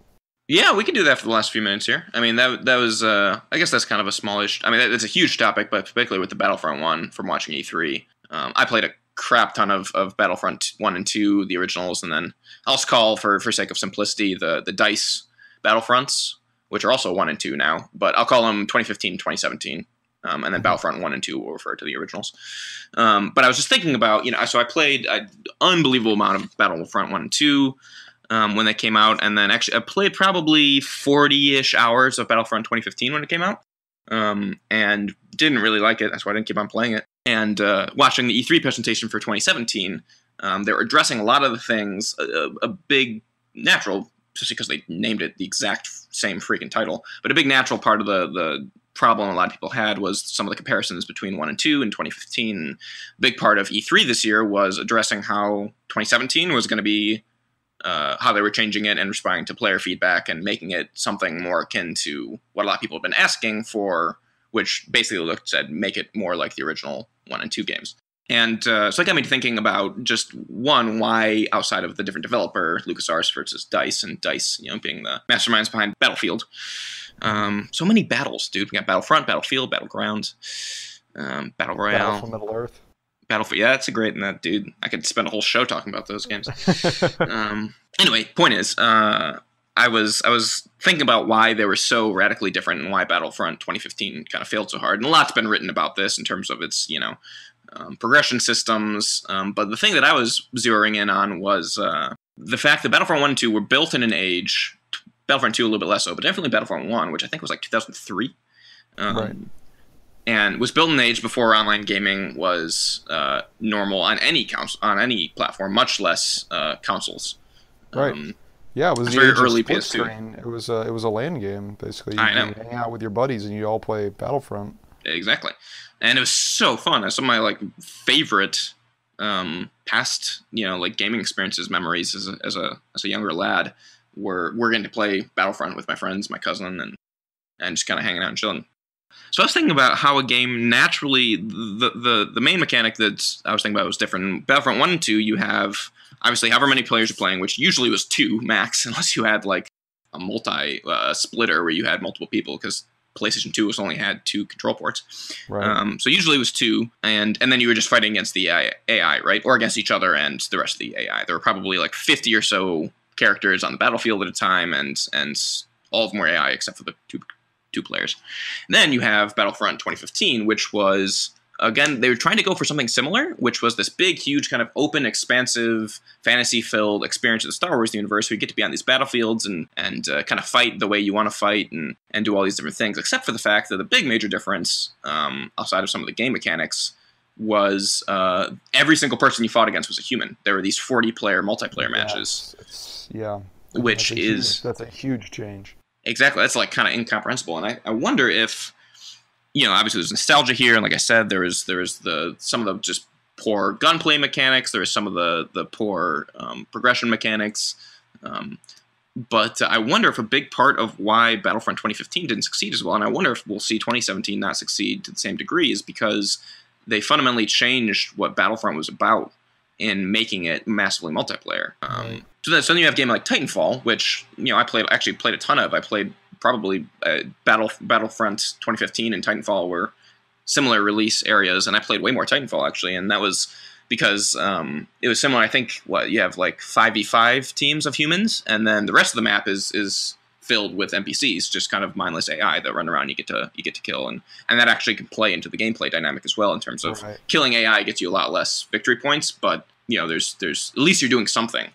Yeah, we can do that for the last few minutes here. I mean, that was I guess that's kind of a smallish. I mean, that's a huge topic, but particularly with the Battlefront 1 from watching E3. I played a crap ton of Battlefront 1 and 2, the originals, and then I'll just call, for sake of simplicity, the DICE Battlefronts, which are also 1 and 2 now, but I'll call them 2015, 2017. And then Battlefront 1 and 2 will refer to the originals. But I was just thinking about, so I played an unbelievable amount of Battlefront 1 and 2 when they came out, and then actually I played probably 40-ish hours of Battlefront 2015 when it came out, and didn't really like it. That's why I didn't keep on playing it. And watching the E3 presentation for 2017, they were addressing a lot of the things, a big natural, especially because they named it the exact same freaking title, but a big natural part of the problem a lot of people had was some of the comparisons between 1 and 2 in 2015. A big part of E3 this year was addressing how 2017 was going to be, how they were changing it and responding to player feedback and making it something more akin to what a lot of people have been asking for, which basically said make it more like the original 1 and 2 games. And so that got me thinking about just one, why outside of the different developer, LucasArts versus DICE, and DICE, being the masterminds behind Battlefield. So many battles, dude. We got Battlefront, Battlefield, Battlegrounds, Battle Royale. Battle for Middle Earth. Battlefield, yeah, that's a great one, dude. I could spend a whole show talking about those games. Anyway, point is, I was thinking about why they were so radically different and why Battlefront 2015 kind of failed so hard. And a lot's been written about this in terms of its, progression systems. But the thing that I was zeroing in on was the fact that Battlefront 1 and 2 were built in an age, Battlefront 2 a little bit less so, but definitely Battlefront 1, which I think was like 2003. Right. And was built in an age before online gaming was normal on any platform, much less consoles. Right. Yeah, it was the very age of early split PS2. screen. It was a LAN game basically. I know. You hang out with your buddies and you all play Battlefront. Exactly, and it was so fun. Some of my favorite past gaming experiences, memories as a younger lad were getting to play Battlefront with my friends, my cousin, and just kind of hanging out and chilling. So I was thinking about how a game naturally, the main mechanic that I was thinking about was different. In Battlefront 1 and 2, you have, obviously, however many players you're playing, which usually was 2 max, unless you had a multi-splitter where you had multiple people, because PlayStation 2 only had 2 control ports. Right. So usually it was 2, and then you were just fighting against the AI, right? Or against each other and the rest of the AI. There were probably 50 or so characters on the battlefield at a time, and all of them were AI except for the two players. And then you have Battlefront 2015, which was, again, they were trying to go for something similar, which was this big, huge, kind of open, expansive, fantasy-filled experience of the Star Wars universe, where you get to be on these battlefields and kind of fight the way you want to fight and do all these different things, except for the fact that the big major difference, outside of some of the game mechanics, was every single person you fought against was a human. There were these 40-player multiplayer matches. Which that's a huge change. Exactly. That's kind of incomprehensible. And I wonder if, obviously there's nostalgia here. And like I said, there is some of the just poor gunplay mechanics. There is some of the poor progression mechanics. But I wonder if a big part of why Battlefront 2015 didn't succeed as well, and I wonder if we'll see 2017 not succeed to the same degree, is because they fundamentally changed what Battlefront was about in making it massively multiplayer. Right. So then you have a game like Titanfall, which I played a ton of. I played probably Battlefront 2015 and Titanfall were similar release areas, and I played way more Titanfall actually, and that was because it was similar. I think you have 5v5 teams of humans, and then the rest of the map is filled with NPCs, just kind of mindless AI that run around. You get to kill, and that actually can play into the gameplay dynamic as well in terms of killing AI gets you a lot less victory points, but there's at least you're doing something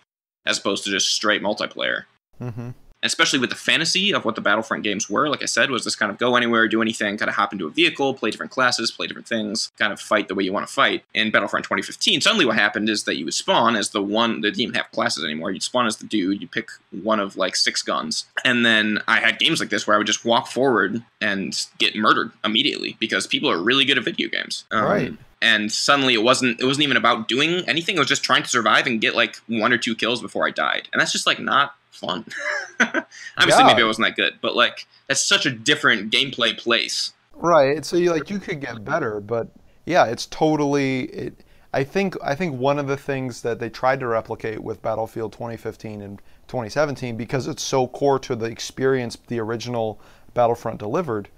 as opposed to just straight multiplayer. Mm-hmm. Especially with the fantasy of what the Battlefront games were, like I said, was this kind of go anywhere, do anything, kind of hop into a vehicle, play different classes, play different things, kind of fight the way you want to fight. In Battlefront 2015, suddenly what happened is that you would spawn as the one, they didn't even have classes anymore, you'd spawn as the dude, you pick one of 6 guns, and then I had games like this where I would just walk forward and get murdered immediately, because people are really good at video games. Right. And suddenly it wasn't even about doing anything, it was just trying to survive and get 1 or 2 kills before I died. And that's just not fun. Obviously, maybe I wasn't that good, but that's such a different gameplay place. Right. So you could get better, but yeah, it's totally. I think one of the things that they tried to replicate with Battlefield 2015 and 2017, because it's so core to the experience the original Battlefront delivered,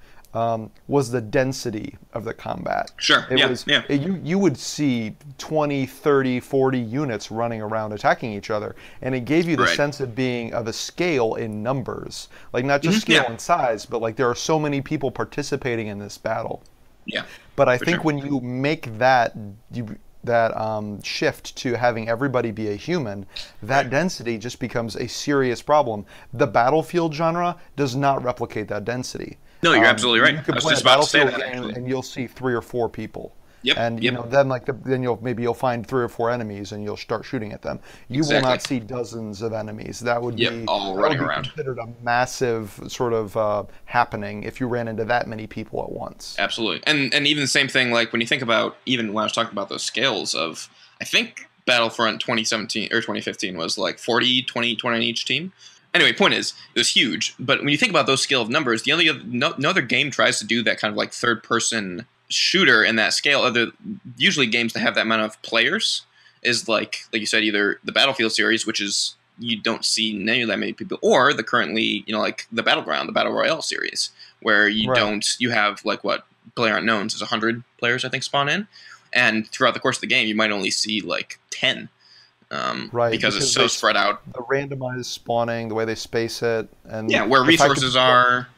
was the density of the combat. Sure. You would see 20, 30, 40 units running around attacking each other, and it gave you the sense of being of a scale in numbers, not just scale in size, but there are so many people participating in this battle. Yeah. But I think when you make that shift to having everybody be a human, that density just becomes a serious problem. The Battlefield genre does not replicate that density. No, you're absolutely right. You could I was play just a about to say Battlefield that, game actually. and you'll see 3 or 4 people. Yep. And then you'll find 3 or 4 enemies and you'll start shooting at them. You will not see dozens of enemies. That would be all running around. Considered a massive sort of happening if you ran into that many people at once. Absolutely. And even the same thing, when you think about, even when I was talking about those scales of, I think Battlefront 2017 or 2015 was 40, 20 on each team. Anyway, point is, it was huge. But when you think about those scale of numbers, no other game tries to do that kind of third-person shooter in that scale, other usually games that have that amount of players, is like you said, either the Battlefield series, which is you don't see nearly that many people, or the currently, like the Battleground, the Battle Royale series, where you have like what player unknowns is 100 players I think spawn in, and throughout the course of the game you might only see like 10, because it's so spread out. The randomized spawning, the way they space it, and where resources are.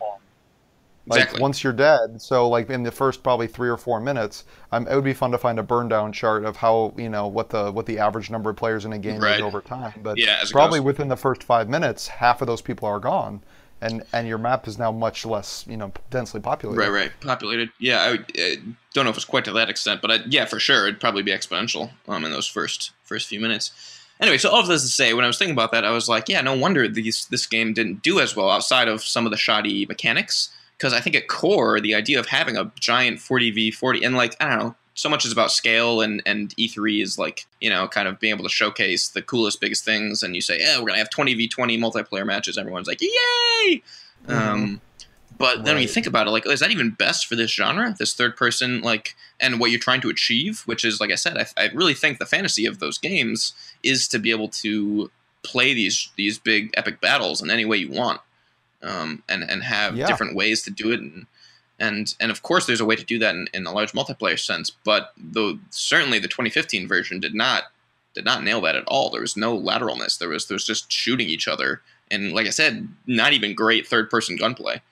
Like exactly. Once you're dead, so like in the first probably 3 or 4 minutes, it would be fun to find a burn down chart of how what the average number of players in a game is over time. But probably within the first 5 minutes, half of those people are gone, and your map is now much less densely populated. Right, populated. Yeah, I don't know if it's quite to that extent, but for sure it'd probably be exponential in those first few minutes. Anyway, so all of this to say, when I was thinking about that, I was like, no wonder this game didn't do as well outside of some of the shoddy mechanics. Because I think at core, the idea of having a giant 40v40, and like, I don't know, so much is about scale, and E3 is like, kind of being able to showcase the coolest, biggest things, and you say, we're going to have 20v20 multiplayer matches, everyone's like, yay! But then when you think about it, like, is that even best for this genre, this third person, like, and what you're trying to achieve, which is, like I said, I really think the fantasy of those games is to be able to play these big epic battles in any way you want. And have different ways to do it, and of course there's a way to do that in a large multiplayer sense. But certainly the 2015 version did not nail that at all. There was no lateralness. There was just shooting each other, and like I said, not even great third person gunplay.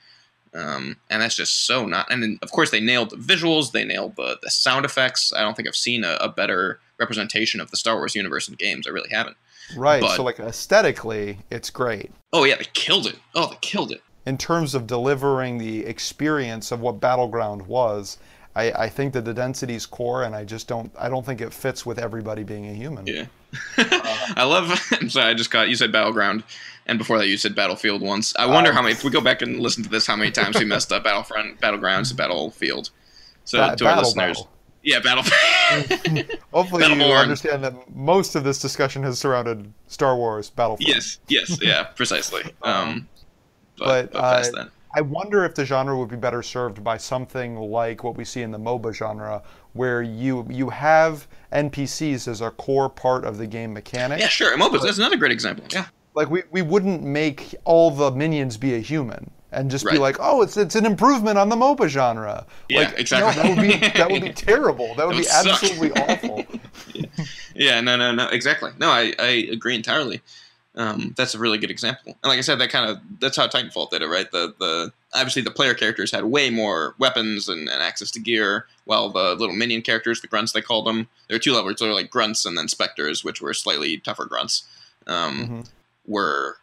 And that's just so not. And then, of course, they nailed the visuals. They nailed the sound effects. I don't think I've seen a better representation of the Star Wars universe in games. I really haven't. Right. So, like, aesthetically, it's great. Oh, yeah. They killed it. Oh, they killed it. In terms of delivering the experience of what Battleground was, I think that the density's core, and I don't think it fits with everybody being a human. Yeah. I love, I'm sorry, you said Battleground, and before that you said Battlefield once. I wonder how many, if we go back and listen to this, how many times we messed up Battlefront, Battlegrounds, Battlefield. So to our listeners. Yeah, Battlefield. Hopefully you understand that most of this discussion has surrounded Star Wars Battlefield. Yes, yeah, precisely. But past that. I wonder if the genre would be better served by something like what we see in the MOBA genre, where you have NPCs as a core part of the game mechanic. Yeah, sure. MOBAs, that's another great example. Yeah. Like we wouldn't make all the minions be a human and just be like, oh, it's an improvement on the MOBA genre. Yeah, like, exactly. No, that would be terrible. That would be absolutely awful. Yeah, no, exactly. No, I agree entirely. That's a really good example. And like I said, that's how Titanfall did it, right? The obviously the player characters had way more weapons and access to gear, while the little minion characters, the grunts they called them, there were two levels. There were like grunts and then specters, which were slightly tougher grunts. Were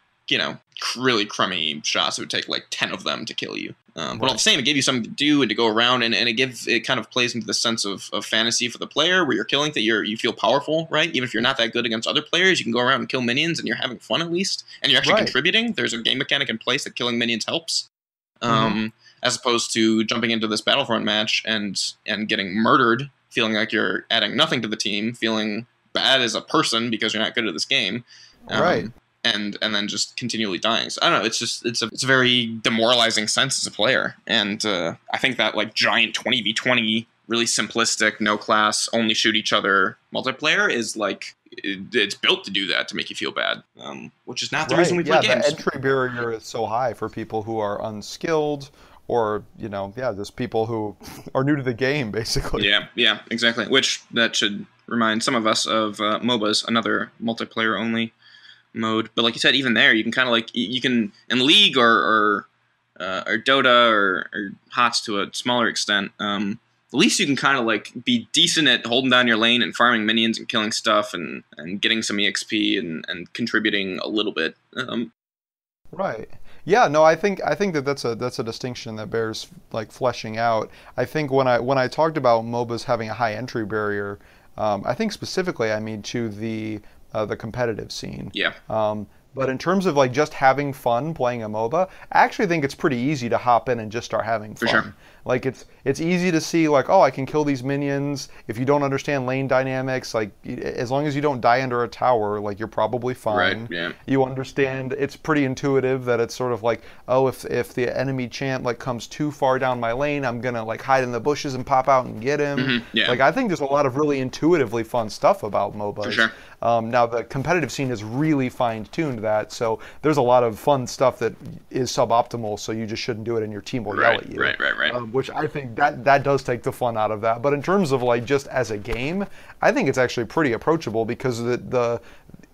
really crummy shots. It would take like 10 of them to kill you. But all the same, it gave you something to do and to go around, and it kind of plays into the sense of fantasy for the player, where you're killing that you feel powerful, right? Even if you're not that good against other players, you can go around and kill minions, and you're having fun at least, and you're actually contributing. There's a game mechanic in place that killing minions helps, as opposed to jumping into this Battlefront match and getting murdered, feeling like you're adding nothing to the team, feeling bad as a person because you're not good at this game. And then just continually dying. So I don't know. It's a very demoralizing sense as a player, and I think that like giant 20v20, really simplistic, no class, only shoot each other multiplayer is like it's built to do that, to make you feel bad, which is not the reason we play games. The entry barrier is so high for people who are unskilled, or just people who are new to the game, basically. Yeah, exactly. Which that should remind some of us of MOBAs, another multiplayer only mode. But like you said, even there you can kind of like, you can in League or Dota or HOTS to a smaller extent, at least you can kind of like be decent at holding down your lane and farming minions and killing stuff and getting some EXP and contributing a little bit. Right. Yeah, no, I think that's a distinction that bears like fleshing out. I think when I talked about MOBAs having a high entry barrier, I think specifically I mean to the competitive scene. Yeah. But in terms of like just having fun playing a MOBA, I actually think it's pretty easy to hop in and just start having fun. For sure. Like it's easy to see like, oh, I can kill these minions. If you don't understand lane dynamics, like as long as you don't die under a tower, like you're probably fine. Right. Yeah. You understand. It's pretty intuitive that it's sort of like, oh, if the enemy champ like comes too far down my lane, I'm gonna like hide in the bushes and pop out and get him. Yeah. Like I think there's a lot of really intuitively fun stuff about MOBAs. For sure. Now the competitive scene has really fine-tuned that, so there's a lot of fun stuff that is suboptimal. So you just shouldn't do it, and your team will yell at you. Right. Which I think that does take the fun out of that. But in terms of like just as a game, I think it's actually pretty approachable because the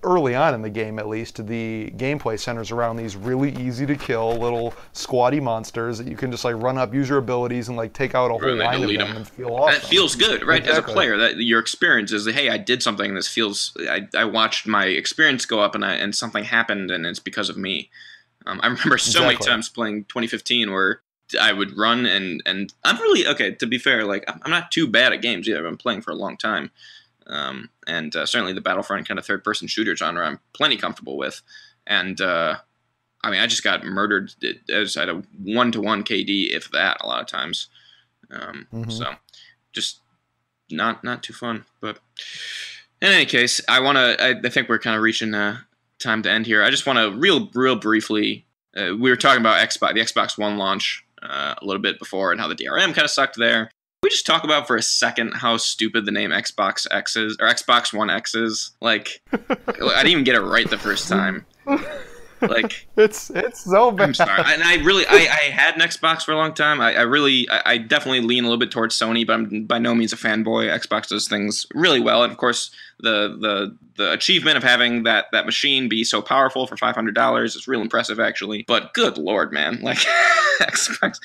early on in the game, at least, the gameplay centers around these really easy to kill little squatty monsters that you can just like run up, use your abilities, and like take out a whole line of them and feel awesome. That feels good, right? Exactly. As a player, that your experience is, hey, I did something. This feels. I watched my experience go up, and something happened, and it's because of me. I remember so many times playing 2015 where I would run and I'm really okay. To be fair, like I'm not too bad at games either. I've been playing for a long time. And certainly the Battlefront kind of third-person shooter genre I'm plenty comfortable with. And, I mean, I just got murdered as at a 1-to-1 KD, if that, a lot of times. So just not too fun. But in any case, I think we're kind of reaching time to end here. I just want to real briefly, we were talking about the Xbox One launch a little bit before and how the DRM kind of sucked there. We just talk about for a second how stupid the name Xbox X is, or Xbox One X is. Like, I didn't even get it right the first time. Like, it's so bad. I'm sorry, and I had an Xbox for a long time. I definitely lean a little bit towards Sony, but I'm by no means a fanboy. Xbox does things really well, and of course, the achievement of having that machine be so powerful for $500 is real impressive, actually. But good lord, man, like Xbox,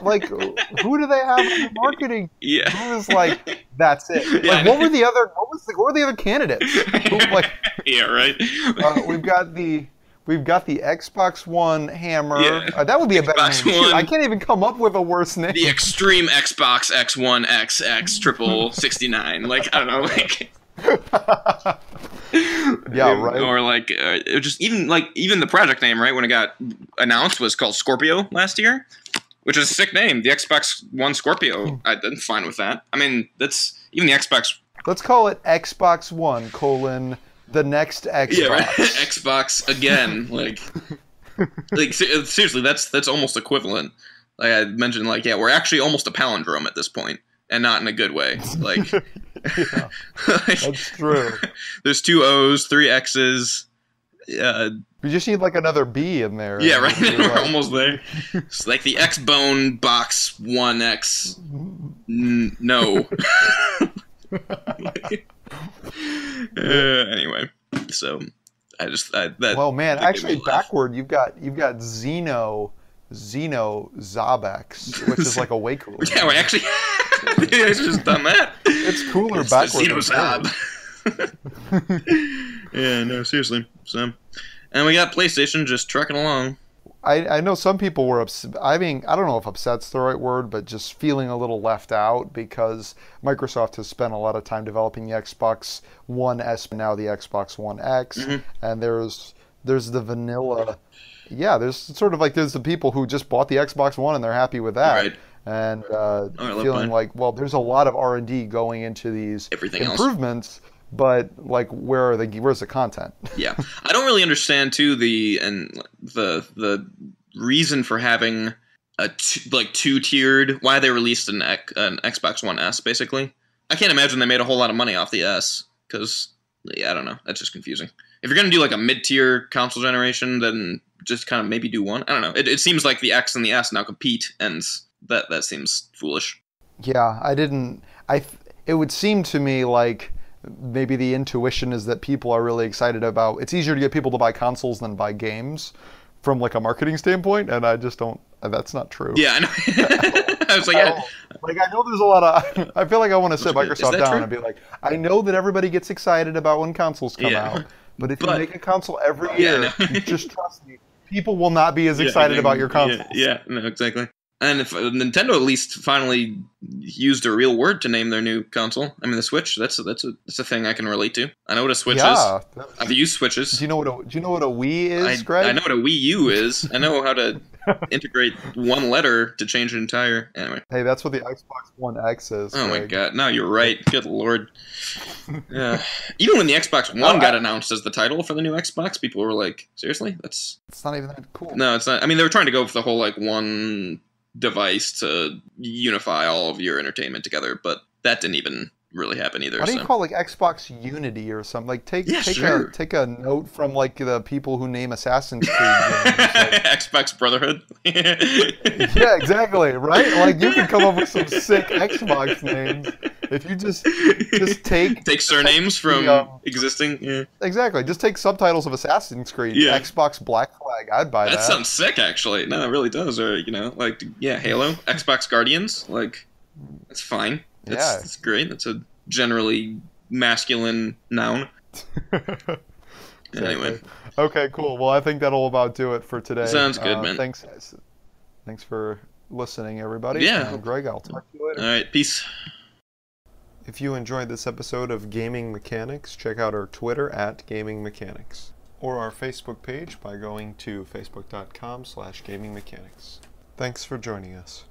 like who do they have in the marketing? Yeah, who is like that's it? Yeah. Like, what were the other candidates? Who, like, yeah, right. We've got the Xbox One hammer. Yeah. That would be a better Xbox name. One. Shoot, I can't even come up with a worse name. The Extreme Xbox X1 XX triple 69. Like, I don't know, like. Yeah, right. Or like, it just even the project name, right, when it got announced was called Scorpio last year, which is a sick name. The Xbox One Scorpio. I'm fine with that. I mean, that's even the Xbox. Let's call it Xbox One : the next Xbox. Yeah, right. Xbox again. Like seriously, that's almost equivalent. Like I mentioned, like, yeah, we're actually almost a palindrome at this point, and not in a good way. Like, yeah, like, that's true. There's 2 O's, 3 X's. We just need like another B in there. Yeah, right. We're almost there. It's like the X-Bone Box 1X. No. Anyway, so well, man, actually backward you've got Xeno Zabex, which is like a way cooler. Yeah, we actually it's just done that. It's cooler backward. Xeno Zab. Yeah, no, seriously. So, and we got PlayStation just trucking along. I know some people were upset. I mean, I don't know if upset's the right word, but just feeling a little left out because Microsoft has spent a lot of time developing the Xbox One S, and now the Xbox One X, and there's the vanilla. Yeah, there's sort of like there's the people who just bought the Xbox One and they're happy with that, right. And feeling like, well, there's a lot of R&D going into these improvements. But like, where's the content? Yeah, I don't really understand too the reason for having a two-tiered. Why they released an Xbox One S basically. I can't imagine they made a whole lot of money off the S because I don't know. That's just confusing. If you're gonna do like a mid-tier console generation, then just kind of maybe do one. I don't know. It seems like the X and the S now compete, and that seems foolish. Yeah, it would seem to me like. Maybe the intuition is that people are really excited about. It's easier to get people to buy consoles than buy games, from like a marketing standpoint, and I just don't. That's not true. Yeah, I know. I was like, I know there's a lot of. I feel like I want to sit Microsoft down and be like, I know that everybody gets excited about when consoles come out, but if you make a console every year, just trust me, people will not be as excited about your consoles. Yeah, no, exactly. And if Nintendo at least finally used a real word to name their new console, I mean the Switch. That's a thing I can relate to. I know what a Switch is. Yeah. I've used Switches. Do you know what a Wii is, Greg? I know what a Wii U is. I know how to integrate one letter to change an entire. Anyway. Hey, that's what the Xbox One X is. Oh Greg. my god! No, you're right. Good lord. Even when the Xbox One got announced as the title for the new Xbox, people were like, "Seriously? That's." It's not even that cool. No, it's not. I mean, they were trying to go for the whole like one device to unify all of your entertainment together, but that didn't even really happen either. Why don't you call it like Xbox Unity or something? Like take a note from like the people who name Assassin's Creed games. Like, Xbox Brotherhood. Yeah, exactly. Right? Like you can come up with some sick Xbox names if you just take surnames from existing. Yeah. Exactly. Just take subtitles of Assassin's Creed. Yeah. Xbox Black Flag. I'd buy that. That sounds sick, actually. No, it really does. Or like Halo, Xbox Guardians. Like that's fine. That's great. That's a generally masculine noun. Exactly. Anyway. Okay, cool. Well, I think that'll about do it for today. Sounds good, man. Thanks for listening, everybody. Yeah. Greg, I'll talk to you later. All right, peace. If you enjoyed this episode of Gaming Mechanics, check out our Twitter at Gaming Mechanics or our Facebook page by going to facebook.com/gamingmechanics. Thanks for joining us.